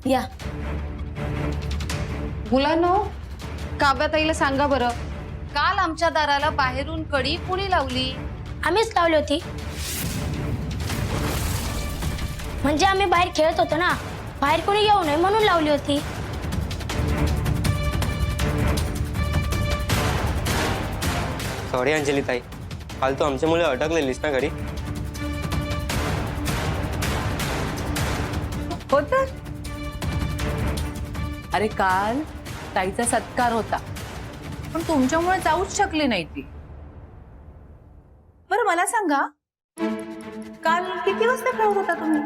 या. मुलांनो, काव्याताईला सांगा बरं, काल आमच्या दाराला बाहेरून कडी कुणी लावली? आम्हीच लावली होती. म्हणजे आम्ही बाहेर खेळत होतो ना, बाहेर कोणी येऊ नये म्हणून लावली होती. सॉरी अंजली ताई, काल तू आमच्यामुळे अडकलेलीस ना घरी. हो तर. अरे काल ताईचा सत्कार होता, पण तुमच्यामुळे जाऊच शकली नाही ती. बरं मला सांगा, काल किती वाजता खेळत होता तुम्ही?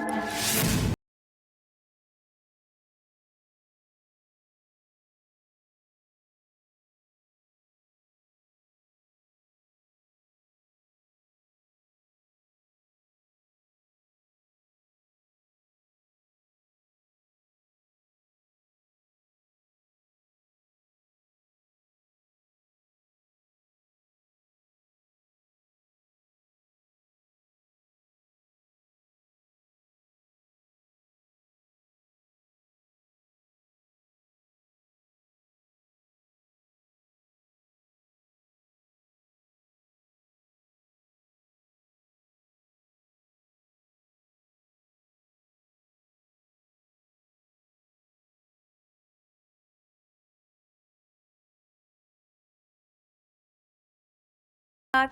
आणि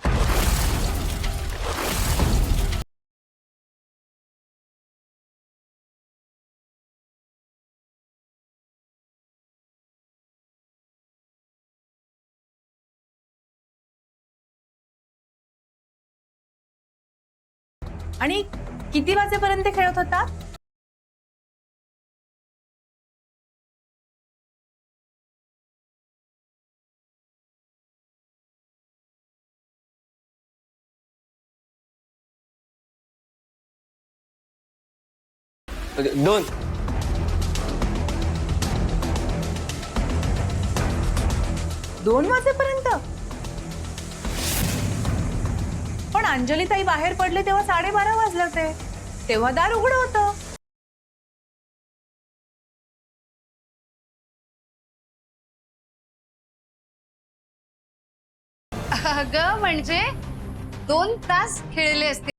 किती वाजेपर्यंत खेळत होता? दोन. दोन वाजेपर्यंत? पण अंजलीताई बाहेर पडले तेव्हा 12:30 वाजले होते. तेव्हा दार उघडं होतं. अगं म्हणजे 2 तास खेळले असते.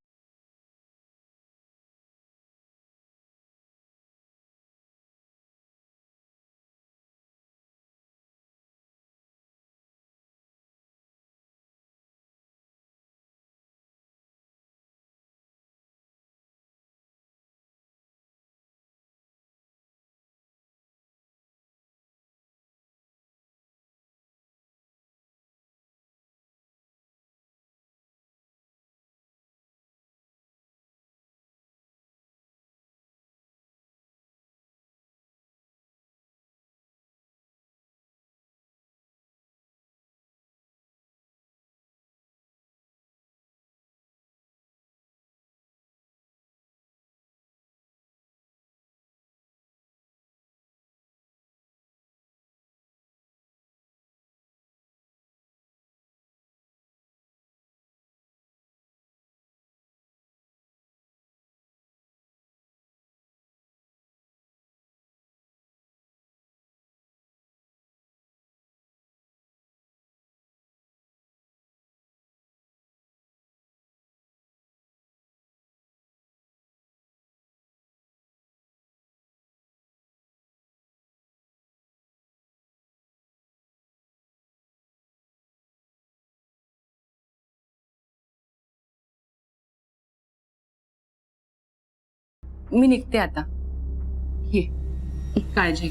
मी निघते आता. ये काळजी.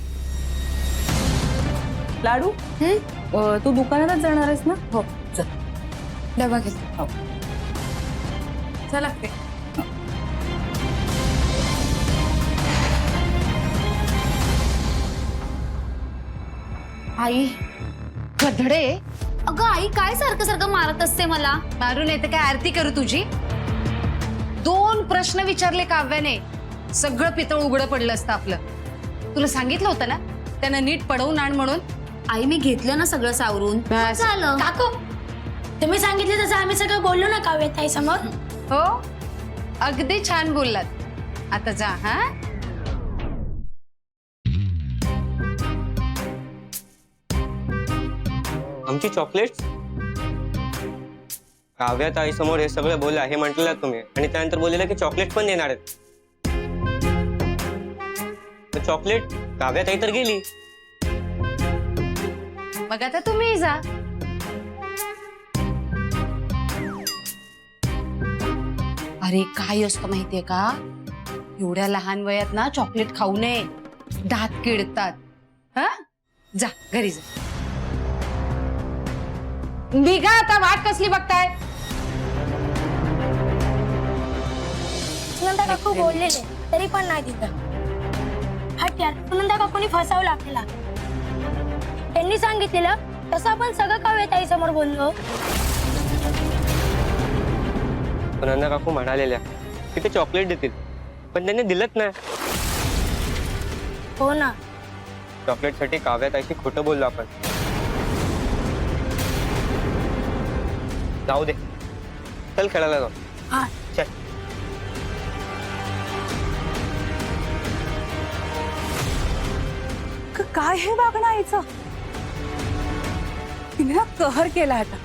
लाडू तू दुकानातच जाणार आहेस ना? हो. चल. डबा घेते. हो. चला ते. आई कधडे. अगं आई काय सारखं सारखं मारत असते मला? मारू नये तर काय आरती करू तुझी? 2 प्रश्न विचारले काव्याने, सगळं पितळ उघडं पडलं असतं आपलं. तुला सांगितलं होतं ना त्यांना नीट पडवून आण म्हणून. आई मी घेतलं ना सगळं सावरून. बस. झालं. काकू तुम्ही सांगितले तसं आम्ही सगळं बोललो ना काव्यताई समोर. हो अगदी छान बोललात. आता जा. हा आमची चॉकलेट्स. काव्यात आई समोर हे सगळं बोला हे म्हटलं तुम्ही आणि त्यानंतर बोललेलं की चॉकलेट पण देणार आहेत. तर चॉकलेट काव्यात आई तर गेली. मग आता तुम्ही जा. अरे काय असतं माहितीये का, एवढ्या लहान वयात ना चॉकलेट खाऊ नये, दात किडतात. हा जा घरी जा. निघा आता, वाट कसली बघताय? सुनंदा काकू बोललेले तरी पण नाही दिलं. हट यार, सुनंदा काकूनी फसवलं आपल्याला. त्यांनी सांगितलेलं तसं आपण सगळं काव्यताई समोर बोललो. सुनंदा काकू म्हणालेल्या की ते चॉकलेट देतील पण त्यांनी दिलंच नाही. हो ना. चॉकलेटसाठी काव्यात आईशी खोटं बोललो आपण. जाऊ दे, चल खेळायला जाऊ. हा चल. काय हे वागणं आईचं? तिने ना कहर केला आता.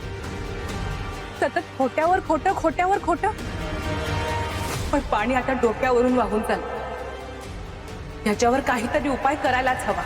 सतत खोट्यावर खोटं खोट्यावर खोटं. पण पाणी आता डोक्यावरून वाहून चाललं. याच्यावर काहीतरी उपाय करायलाच हवा.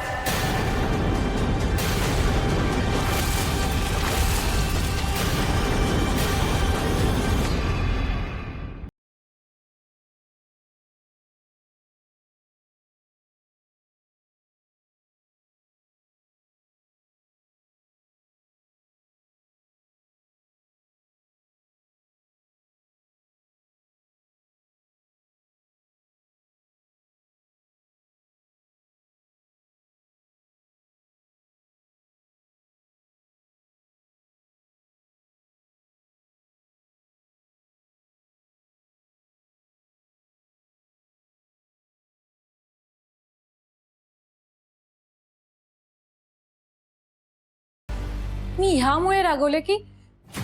मी ह्यामुळे रागवले की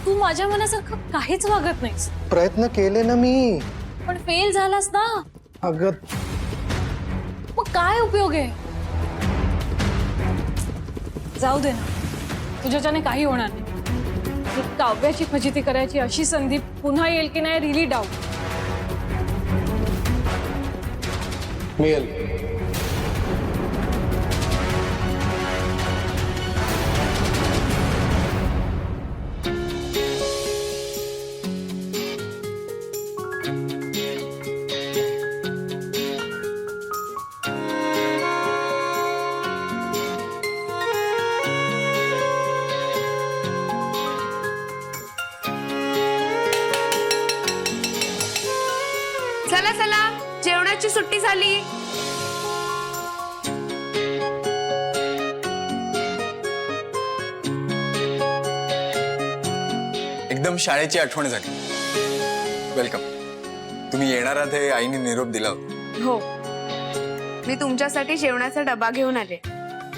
तू माझ्या मनासारखं काहीच वागत नाहीस. प्रयत्न केले ना मी. पण फेल झालास ना. अगं मग काय उपयोग आहे? जाऊ दे ना, तुझ्याच्याने काही होणार नाही. ही काव्याची फजिती करायची अशी संधी पुन्हा येईल की नाही, रिली डाऊट. मिळेल. चला चला, जेवणाची सुट्टी झाली. एकदम शाळेची आठवण झाली. वेलकम. तुम्ही येणार आहात हे आईने निरोप दिला होता. हो, मी तुमच्यासाठी जेवणाचा डबा घेऊन आले.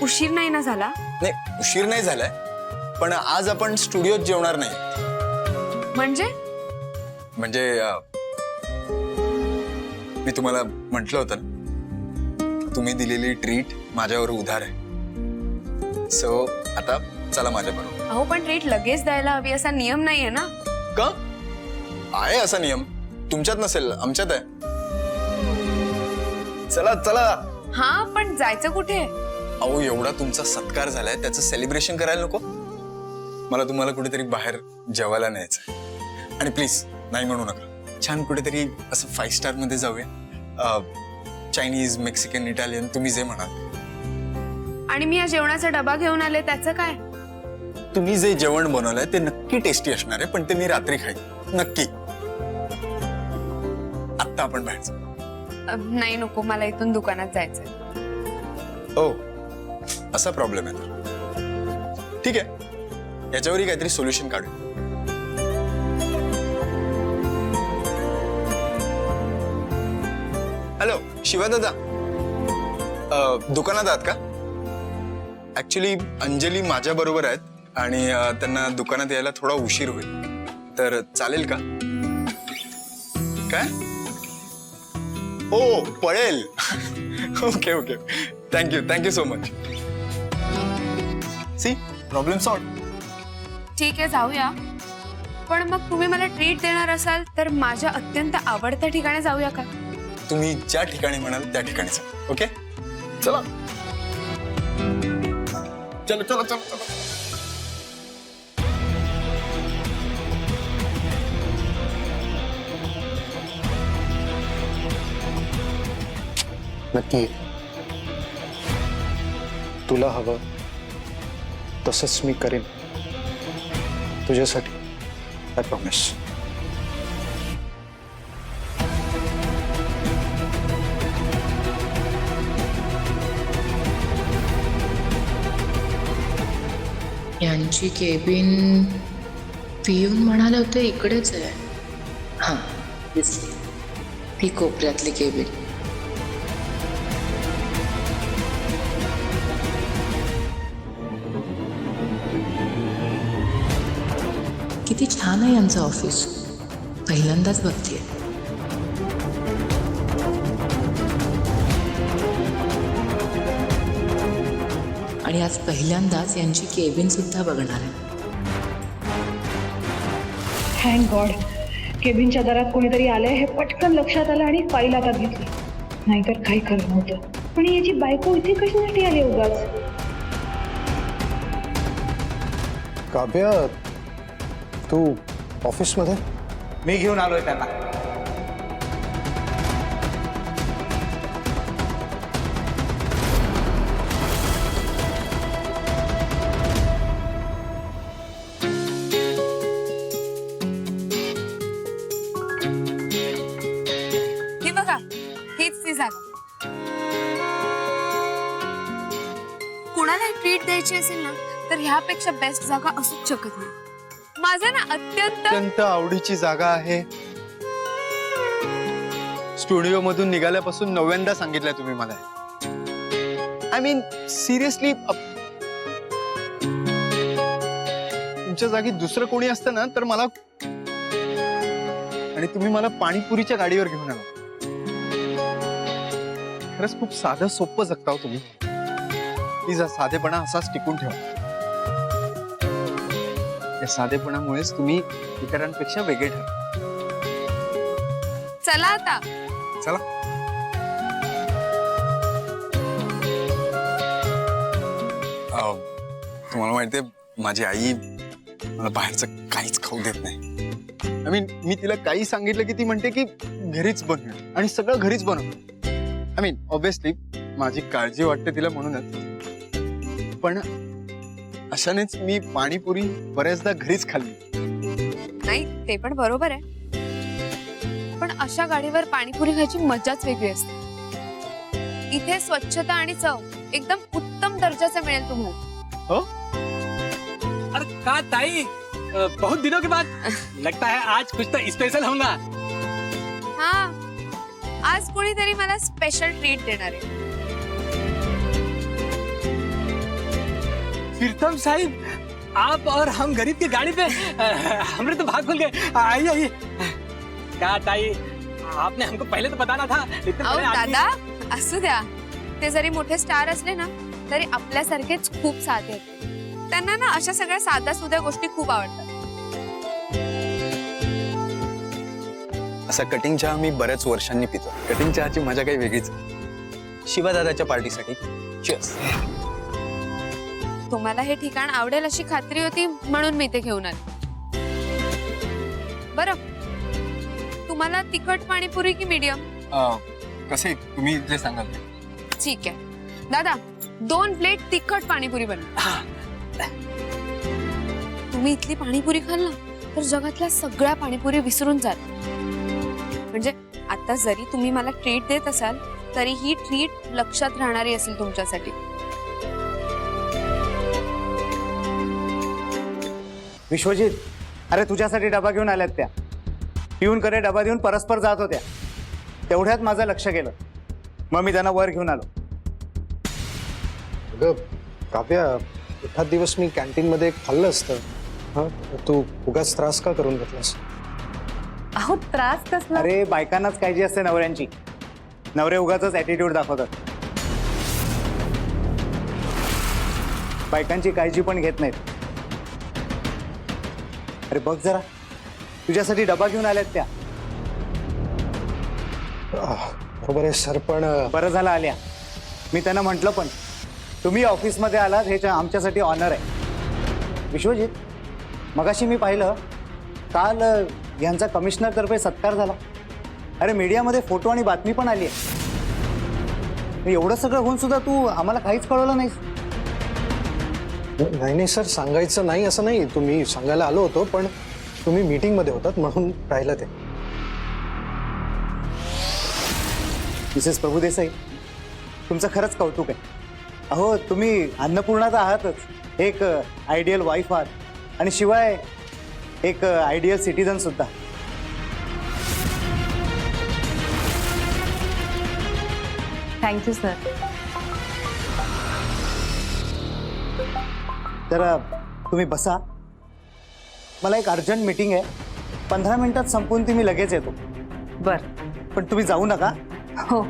उशीर नाही ना झाला? नाही, उशीर नाही झालाय, पण आज आपण स्टुडिओत जेवणार नाही. म्हणजे मी तुम्हाला म्हटलं होतं ना, तुम्ही दिलेली ट्रीट माझ्यावर उधार आहे. सो आता चला माझ्या बरोबर. अहो, पण ट्रीट लगेच द्यायला हवी असा नियम नाहीये ना. का आहे असा नियम? तुमच्यात नसेल, आमच्यात आहे. चला चला. हा, पण जायचं कुठे? अहो, एवढा तुमचा सत्कार झालाय, त्याचं सेलिब्रेशन करायला नको? मला तुम्हाला कुठेतरी बाहेर जेवायला न्यायचं. आणि प्लीज नाही म्हणू नका. छान कुठेतरी असं 5 स्टार मध्ये जाऊया. चायनीज, मेक्सिकन, इटालियन, तुम्ही जे म्हणाल. आणि मी या जेवणाचा डबा घेऊन आले, त्याचं काय? तुम्ही जे जेवण बनवलंय ते नक्की टेस्टी असणार आहे, पण ते मी रात्री खाईन नक्की. आत्ता आपण बाहेर जाऊ. नाही, नको, मला इथून दुकानात जायचंय. ओ, असा प्रॉब्लेम आहे तर ठीक आहे, याच्यावरही काहीतरी सोल्युशन काढू. हॅलो शिवादादा, दुकानात आहात का? ऍक्च्युली अंजली माझ्या बरोबर आहेत आणि त्यांना दुकानात यायला थोडा उशीर होईल, तर चालेल का? काय? हो, पळेल. Okay okay, thank you so much. See, problem solve. ठीक आहे, जाऊया. पण मग तुम्ही मला ट्रीट देणार असाल तर माझ्या अत्यंत आवडत्या ठिकाणी जाऊया का? तुम्ही ज्या ठिकाणी म्हणाल त्या ठिकाणी जा. ओके, चला. चलो चलो चलो चलो. नक्की तुला हवं तसंच मी करेन तुझ्यासाठी. I promise. यांची केबिन पिऊन म्हणाले होते इकडेच आहे. हां, ती कोपऱ्यातली केबिन. किती छान आहे यांचं ऑफिस, पहिल्यांदाच बघतेय. आणि आज पहिल्यांदाच यांची केबिन सुद्धा बघणार आहे. थँक गॉड, केबिनच्या दारात कोणीतरी आलंय हे पटकन लक्षात आलं आणि फाईल हातात घेतली. नाहीतर काही खरं नव्हतं. पण याची बायको इथे कशासाठी आली उगाच? काव्या, तू ऑफिसमध्ये? मी घेऊन आलोय त्यांना. ही बघा, हीच ती जागा. कुणाला ट्रीट द्यायची असेल ना तर ह्यापेक्षा बेस्ट जागा असूच शकत नाही. माझं ना अत्यंत आवडीची जागा आहे. स्टुडिओ मधून निघाल्यापासून 9व्यांदा सांगितलंय तुम्ही मला. आय मीन सिरियसली, तुमच्या जागी दुसरं कोणी असतं ना तर मला, आणि तुम्ही मला पाणीपुरीच्या गाडीवर घेऊन आला. खरंच खूप साधं सोपं जगता हो तुम्ही. प्लीज हा साधेपणा असाच टिकून ठेवा. या साधेपणामुळेच तुम्ही इतरांपेक्षा वेगळे ठरता. चला आता. चला. तुम्हाला माहितीये माझी आई मला बाहेरचं काहीच खाऊ देत नाही. आय मीन मी तिला काही सांगितलं की ती म्हणते की घरीच बनव आणि सगळं घरीच बनव. आय मीन ऑब्विसली माझी काळजी वाटते तिला म्हणूनच, पण अशानेच मी पाणीपुरी बऱ्याचदा घरीच खाल्ली. नाही ते पण बरोबर आहे, पण अशा गाडीवर पाणीपुरी खायची मजाच वेगळी असते. इथे स्वच्छता आणि चव एकदम उत्तम दर्जाचे मिळेल तुम्हाला. हो अरे का ताई, बहुत दिनों के बाद लगता है आज कुछ तो स्पेशल होगा. हा, आज कोणीतरी मला स्पेशल ट्रीट देणार आहे. प्रीतम साहिब, आप और हम गरीब की गाड़ी पे हमने तो भाग खुल गए. आइए आइए. क्या ताई, आपने हमको पहले तो बताना था. इतने अहो बड़े आदमी- दादा, असू द्या. ते जरी मोठे स्टार असले ना तरी आपल्यासारखेच खूप साधे आहेत. त्यांना ना अशा सगळ्या साध्या सुध्या गोष्टी खूप आवडतात. असा कटिंग चहा मी बऱ्याच वर्षांनी पितो. कटिंग चहाची मजा काही वेगळीच. शिवादादाच्या पार्टीसाठी चीअर्स. तुम्हाला हे ठिकाण आवडेल अशी खात्री होती म्हणून मी ते घेऊन आले. बरं, तुम्हाला तिखट पाणीपुरी की मीडियम? कसे तुम्ही जे सांगाल. ठीक आहे दादा, 2 प्लेट तिखट पाणीपुरी बनवा. तुम्ही इथली पाणीपुरी खाल्ला तर जगातल्या सगळ्या पाणीपुरी विसरून जाल. म्हणजे आता जरी तुम्ही मला ट्रीट देत असाल तरी ही ट्रीट लक्षात राहणारी असेल तुमच्यासाठी. विश्वजित, अरे तुझ्यासाठी डबा घेऊन आल्यात त्या. पिऊनकडे डबा देऊन परस्पर जात होत्या. तेवढ्यात माझं लक्ष गेलं, मग मी त्यांना वर घेऊन आलो. अगं काव्या, एखाद दिवस मी कॅन्टीनमध्ये खाल्लं असतं. हां, तू उगाच त्रास का करून घेतलास? अहो त्रास कसला? अरे बायकांनाच काळजी असते नवऱ्यांची. नवरे उगाच ॲटिट्यूड दाखवतात. बायकांची काळजी पण घेत नाहीत. अरे बघ जरा, तुझ्यासाठी डबा घेऊन आल्यात त्या. बरोबर आहे सर, पण बरं झालं आल्या. मी त्यांना म्हटलं पण तुम्ही ऑफिसमध्ये आलात हे आमच्यासाठी ऑनर आहे. विश्वजित, मगाशी मी पाहिलं काल यांचा कमिशनर तर्फे सत्कार झाला. अरे मीडियामध्ये फोटो आणि बातमी पण आली आहे. एवढं सगळं होऊन सुद्धा तू आम्हाला काहीच कळवलं नाहीस. नाही सर, सांगायचं नाही असं नाही. तुम्ही सांगायला आलो होतो पण तुम्ही मीटिंगमध्ये होतात म्हणून राहिलं ते. मिसेस प्रभुदेसाई, तुमचं खरंच कौतुक आहे. अहो तुम्ही अन्नपूर्णा तर आहातच, एक आयडियल वाईफ आहात आणि शिवाय एक आयडियल सिटीजन सुद्धा. Thank you sir. तर तुम्ही बसा. मला एक अर्जंट मीटिंग आहे. 15 मिनिटात संपून ती मी लगेच येतो. बर. पण तुम्ही जाऊ नका. हो.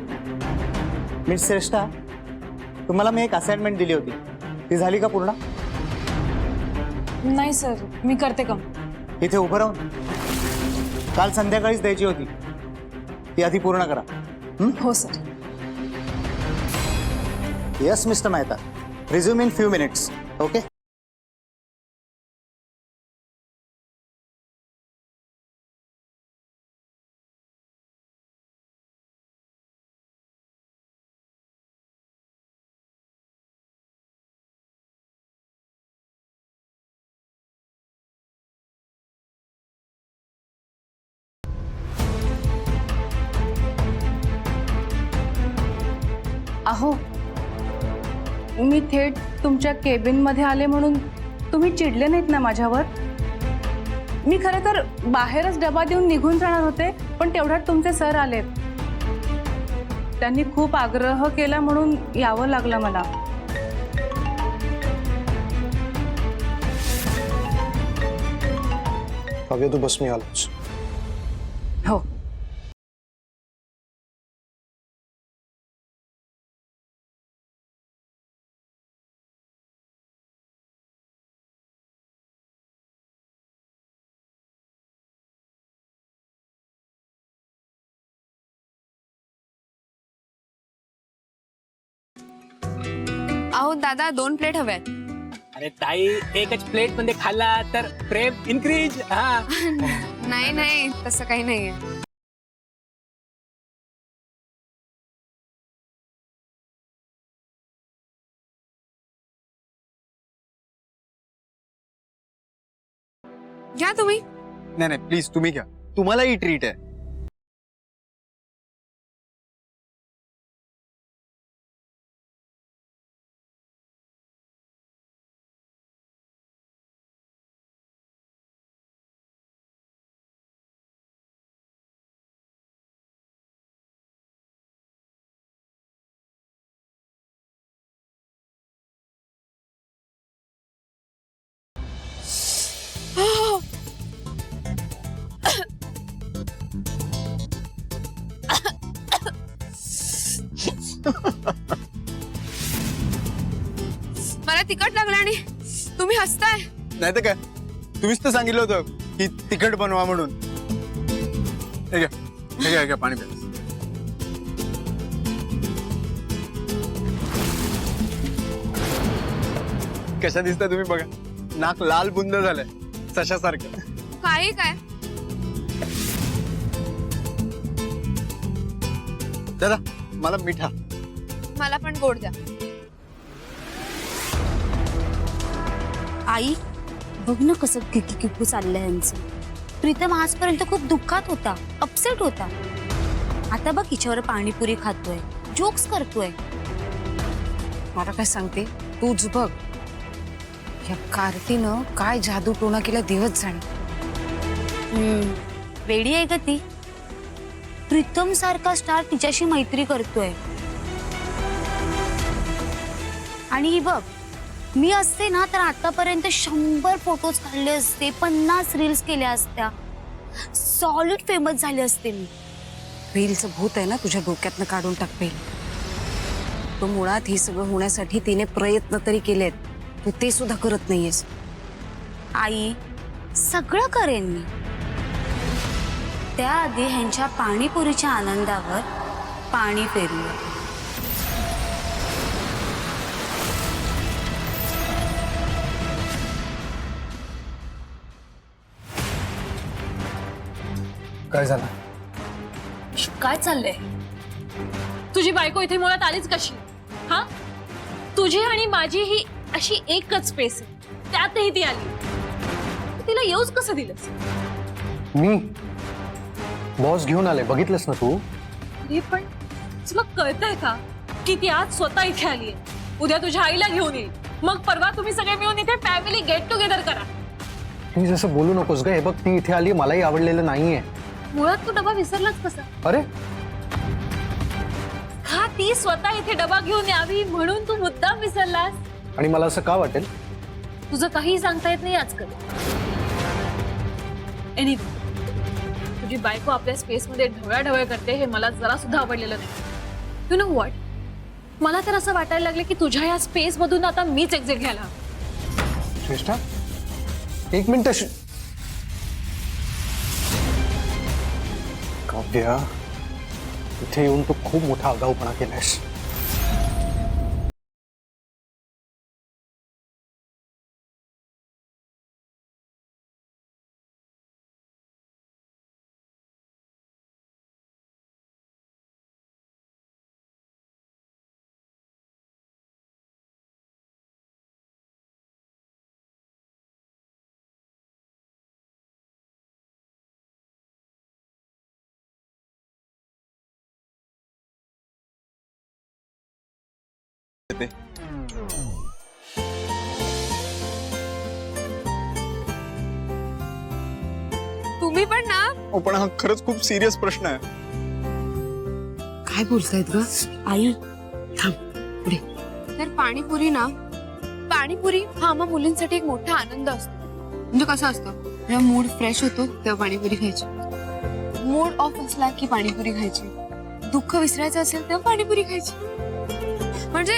मिस श्रेष्ठा, तुम्हाला मी एक असाइनमेंट दिली होती, ती झाली का पूर्ण? नाही सर, मी करते कम. इथे उभं राहून. काल संध्याकाळीच द्यायची होती, ती आधी पूर्ण करा. हो sir. Yes mister Mehta, resume in few minutes. Okay. अहो मी थेट तुमच्या केबिनमध्ये आले म्हणून तुम्ही चिडले नाहीत ना माझ्यावर? मी खरं तर बाहेरच डबा देऊन निघून जाणार होते, पण तेवढ्यात तुमचे सर आले. त्यांनी खूप आग्रह केला म्हणून यावं लागलं मला. काव्य तू बस, मी आलोच. हो. अहो दादा 2 प्लेट हव्यात. अरे ताई, एकच प्लेट मध्ये खाल्ला तर प्रेम इन्क्रीज. हा नाही नाही तसं काही नाहीये. घ्या तुम्ही. नाही नाही प्लीज तुम्ही घ्या, तुम्हालाही ट्रीट आहे. मला तिखट लागलं आणि तुम्ही हसताय. नाही तर काय, तुम्हीच तर सांगितलं होतं की तिखट बनवा म्हणून. हे घ्या, हे घ्या, हे घ्या, पाणी प्या. कशा दिसता तुम्ही बघा, नाक लाल बुंद झालंय सशासारखं. काही काय दादा मला मिठा. मला पण गोड द्या. आई बघ ना कसं किकू चाललंय यांचं. प्रीतम आजपर्यंत खूप दुःखात होता, अपसेट होता. आता बघ हिच्यावर पाणीपुरी खातोय, जोक्स करतोय. मला काय सांगते, तूच बघ या कार्तीनं काय जादू टोना केला देवच जाणे. वेडी आहे का ती? प्रीतम सारखा स्टार तिच्याशी मैत्री करतोय. आणि ही बघ, मी असते ना तर आतापर्यंत 100 फोटोज काढले असते, 50 रील्स केल्या असत्या, सॉलिड फेमस झाले असते मी. रीलचं भूत आहे ना तुझ्या डोक्यातनं काढून टाक पहिले. तो मुळात हे सगळं होण्यासाठी तिने प्रयत्न तरी केलेत, तू ते सुद्धा करत नाहीयेस. आई सगळं करेन मी. त्याआधी ह्यांच्या पाणीपुरीच्या आनंदावर पाणी फेरूया. काय झालं? काय चाललंय? तुझी बायको इथे मुळात आलीच कशी? हा, तुझी आणि माझी ही अशी एकच स्पेस आहे, त्यातही ती आली. तिला येऊच कसं दिलंस? मी बॉस घेऊन आले, बघितलंस ना तू? हे पण तुला कळतंय का की ती आज स्वतः इथे आलीये? उद्या तुझ्या आईला घेऊन येईल, मग परवा तुम्ही सगळे मिळून इथे फॅमिली गेट टुगेदर करा. तुम्ही जसं बोलू नकोस ग. हे बघ, ती इथे आली, मलाही आवडलेलं नाहीये. मुळात तू डबा विसरलाच कसा? अरे हा, ती स्वतः इथे डबा घेऊन यावी म्हणून तू मुद्दाम विसरलास? आणि मला असं का वाटेल? तुझं काही सांगता येत नाही आजकाल. एनिवे, तुझी बायको आपल्या स्पेस मध्ये ढवळाढवळ करते हे मला जरा सुद्धा आवडलेलं नाही. यू नो व्हॉट, मला तर असं वाटायला लागलं की तुझ्या या स्पेस मधून आता मीच एक्झिट घ्यायला हवं. श्रेष्ठा, एक मिनिट. काव्या, इथे येऊन तू खूप मोठा आगाऊपणा केलायस. तुम्ही पण ना. पण हा खरंच खूप सिरियस प्रश्न आहे. काय बोलतायत ग? आई तर पाणीपुरी ना, पाणीपुरी हा आम्हा मुलींसाठी एक मोठा आनंद असतो. म्हणजे कसं असतं, जेव्हा मूड फ्रेश होतो तेव्हा पाणीपुरी खायची, मूड ऑफ असला की पाणीपुरी खायची, दुःख विसरायचं असेल तेव्हा पाणीपुरी खायची. म्हणजे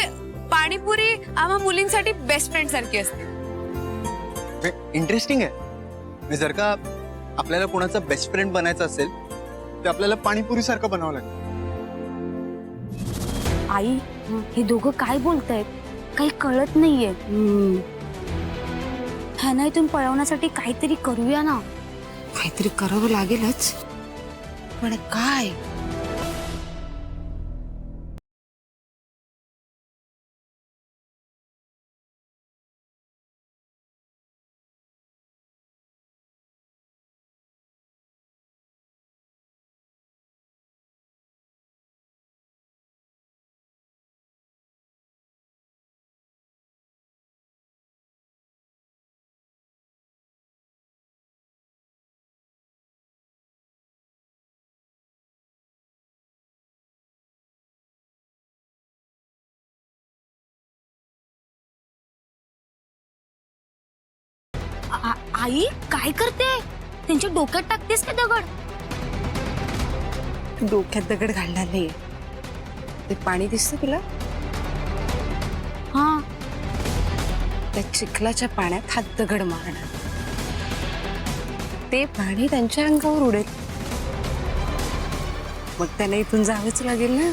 पाणीपुरी आम्हा मुलींसाठी बेस्ट फ्रेंड सारखी असते. इंटरेस्टिंग आहे. जर का आपल्याला कोणाचा बेस्ट फ्रेंड बनायचं असेल तर आपल्याला पाणीपुरी सारखं बनावं लागेल. आई हे दोघं काय बोलतायत काही कळत नाहीये. ह्यांना इथून पळवण्यासाठी काहीतरी करूया ना. काहीतरी करावं लागेलच, पण काय? आई काय करते? त्यांच्या डोक्यात टाकतेस का दगड? डोक्यात दगड घालणार नाहीये. ते पाणी दिसतं तुला? हा त्या चिखलाच्या पाण्यात हात दगड मारणार, ते पाणी त्यांच्या अंगावर उडेल, मग त्याला इथून जावंच लागेल ना.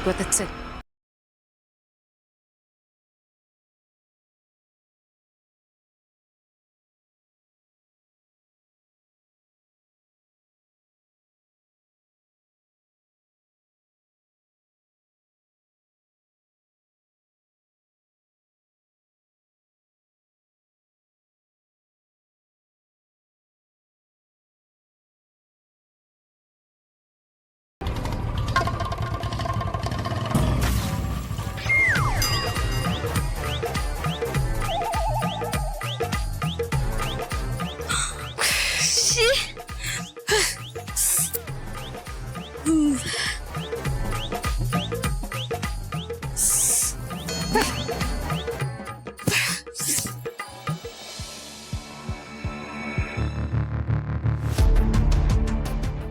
तू आता चल.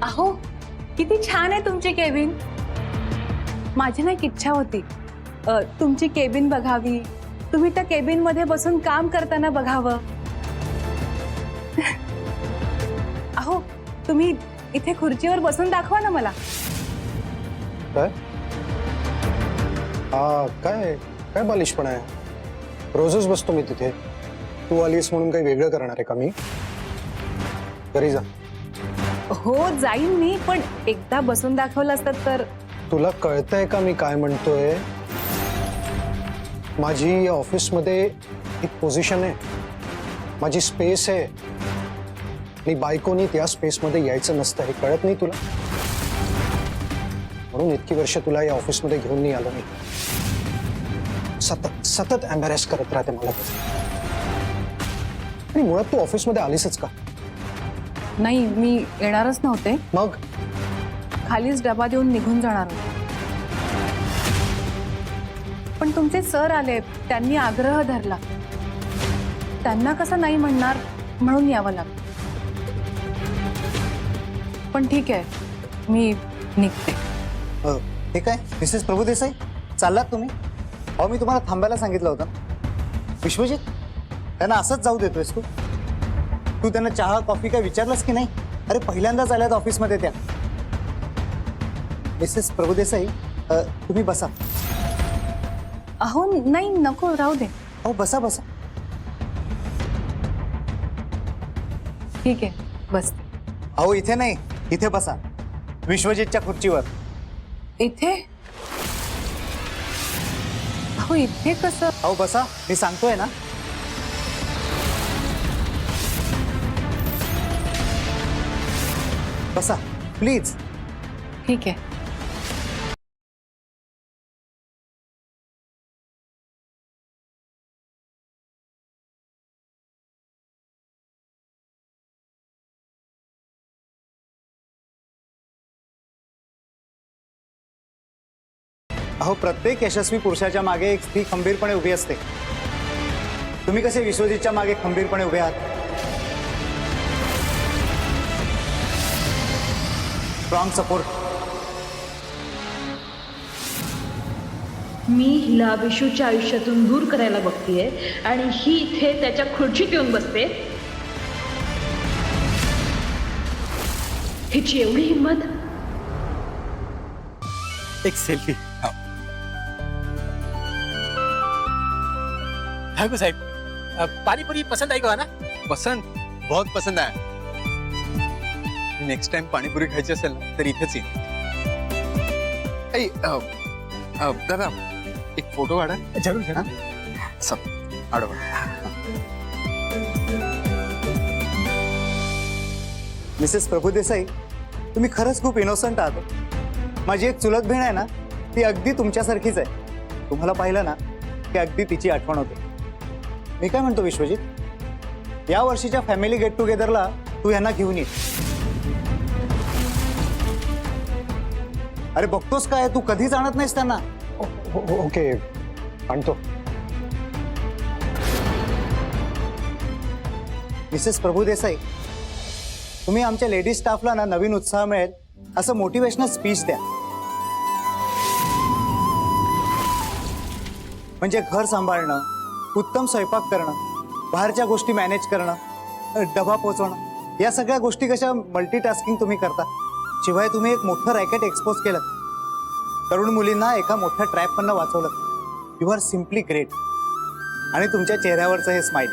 अहो किती छान आहे तुमची केबिन. माझी ना एक इच्छा होती तुमची केबिन बघावी, तुम्ही त्या केबिन मध्ये बसून काम करताना बघावं. अहो तुम्ही इथे खुर्चीवर बसून दाखवा ना मला. काय काय काय बालिशपणा आहे? रोजच बसतो मी तिथे. तू आलीस म्हणून काही वेगळं करणार आहे का मी? घरी जा. हो जाईन मी, पण एकदा बसून दाखवलं असतं तर. तुला कळतंय का मी काय म्हणतोय? माझी ऑफिसमध्ये एक पोझिशन आहे, माझी स्पेस आहे. आणि बायकोनी त्या स्पेसमध्ये यायचं नसतं, हे कळत नाही तुला? म्हणून इतकी वर्ष तुला या ऑफिसमध्ये घेऊन नाही आलो मी. सतत सतत एम्बॅरेस करत राहते मला. आणि मुळात तू ऑफिसमध्ये आलीसच का? नाही मी येणारच नव्हते. मग खालीच डबा देऊन निघून जाणार होते, पण तुमचे सर आले, त्यांनी आग्रह धरला. त्यांना कसं नाही म्हणणार म्हणून यावं लागलं. पण ठीक आहे, मी निघते. हे काय मिसेस प्रभुदेसाई, चाललात तुम्ही? अहो मी तुम्हाला थांबायला सांगितलं होतं. विश्वजित, त्यांना असंच जाऊ देतोयस तू? तू त्यांना चहा कॉफी काय विचारलंस की नाही? अरे पहिल्यांदाच आल्यात ऑफिसमध्ये त्या. मिसेस प्रभुदेसाई, तुम्ही बसा. अहो नाही नको, राहू दे. अहो बसा बसा. ठीक आहे बसते. अहो इथे नाही, इथे बसा, विश्वजितच्या खुर्चीवर. इथे? अहो इथे कसं? अहो बसा, मी सांगतोय ना. बसा प्लीज. ठीक आहे. अहो प्रत्येक यशस्वी पुरुषाच्या मागे एक स्त्री खंबीरपणे उभी असते. तुम्ही कसे विश्वजितच्या मागे खंबीरपणे उभे आहात? Strong support. मी हिला विशूच्या आयुष्यातून दूर करायला बघतीये आणि ही इथे त्याच्या खुर्चीत येऊन बसते. हिची एवढी हिंमत. एक सेल्फी. हाँ साहब, पानीपुरी पसंद आएगा ना? पसंद, बहुत पसंद आहे. नेक्स्ट टाइम पाणीपुरी खायची असेल ना तर इथेच येईन. दादा एक फोटो काढा. जरूर जरूर. सब आडवा. मिसेस प्रभुदेसाई, तुम्ही खरंच खूप इनोसंट आहात. माझी एक चुलत बहीण आहे ना, ती अगदी तुमच्यासारखीच आहे. तुम्हाला पाहिलं ना की अगदी तिची आठवण होते. मी काय म्हणतो विश्वजित, या वर्षीच्या फॅमिली गेट टुगेदरला तू यांना घेऊन ये. अरे बघतोस काय, तू कधीच आणत नाहीस त्यांना. ओके, आणतो. मिसेस प्रभुदेसाई, तुम्ही आमच्या लेडीज स्टाफला ना नवीन उत्साह मिळेल असं मोटिवेशनल स्पीच द्या. म्हणजे घर सांभाळणं, उत्तम स्वयंपाक करणं, बाहेरच्या गोष्टी मॅनेज करणं, डबा पोचवणं, या सगळ्या गोष्टी कशा मल्टीटास्किंग तुम्ही करता. शिवाय तुम्ही एक मोठं रॅकेट एक्सपोज केलं, तरुण मुलींना एका मोठ्या ट्रॅपमधनं वाचवलं. You are simply great. आणि तुमच्या चेहऱ्यावरचं हे स्माइल.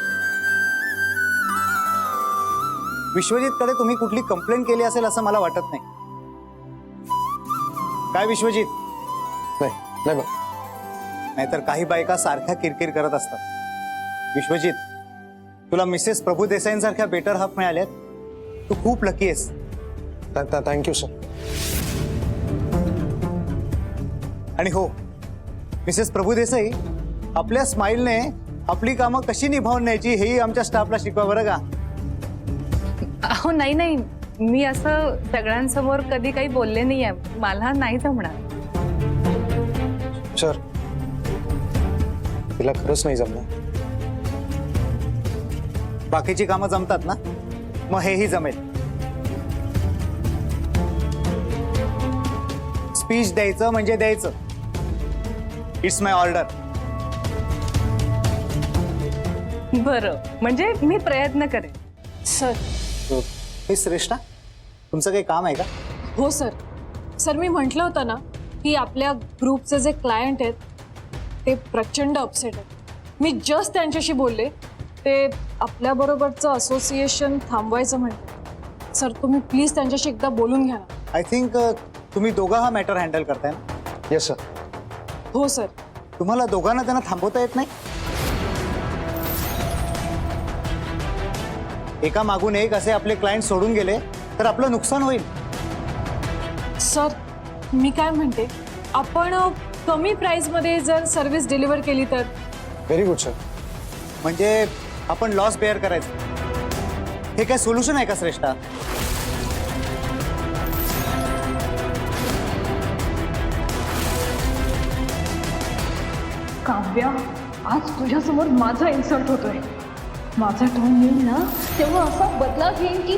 विश्वजितकडे तुम्ही कुठली कंप्लेंट केली असेल असं मला वाटत नाही. काय विश्वजित? नाही बघ. नाहीतर काही बायका सारख्या किरकिर करत असतात. विश्वजित, तुला मिसेस प्रभुदेसाईंसारख्या बेटर हाफ मिळाल्यात. तू खूप लकी आहेस. Thank you sir. आणि हो मिसेस प्रभुदेसाई, आपल्या स्माईलने आपली कामं कशी निभावून न्यायची हेही आमच्या स्टाफला शिकवा बरं का. अहो नाही नाही, मी असं सगळ्यांसमोर कधी काही बोलले नाहीये. मला नाही जमणार. सर, तिला खरंच नाही जमणार. बाकीची कामं जमतात ना, मग हेही जमेल. स्पीच द्यायचं म्हणजे द्यायचं. It's my order. बरं, म्हणजे मी प्रयत्न करेन. सर. हे श्रेष्ठा, तुमचं काही काम आहे का? हो सर. सर, मी म्हटलं होतं ना की आपल्या ग्रुपचे जे क्लायंट आहेत ते प्रचंड अपसेट आहेत. मी जस्ट त्यांच्याशी बोलले. ते आपल्याबरोबरचं असोसिएशन थांबवायचं म्हणते. सर, तुम्ही प्लीज त्यांच्याशी एकदा बोलून घ्या ना. आय थिंक तुम्ही दोघं हा मॅटर हँडल करताय ना? Yes sir. हो सर. तुम्हाला दोघांना त्यांना थांबवता येत नाही? एका मागून एक असे आपले क्लायंट सोडून गेले तर आपलं नुकसान होईल. सर, मी काय म्हणते, आपण कमी प्राइसमध्ये जर सर्व्हिस डिलिव्हर केली तर. Very good sir. म्हणजे आपण लॉस बेअर करायचं, हे काय सोल्युशन आहे का श्रेष्ठा? काव्या, आज तुझ्यासमोर माझा इन्सल्ट होतोय. माझा टोन येईल ना तेव्हा असा बदला घेईन की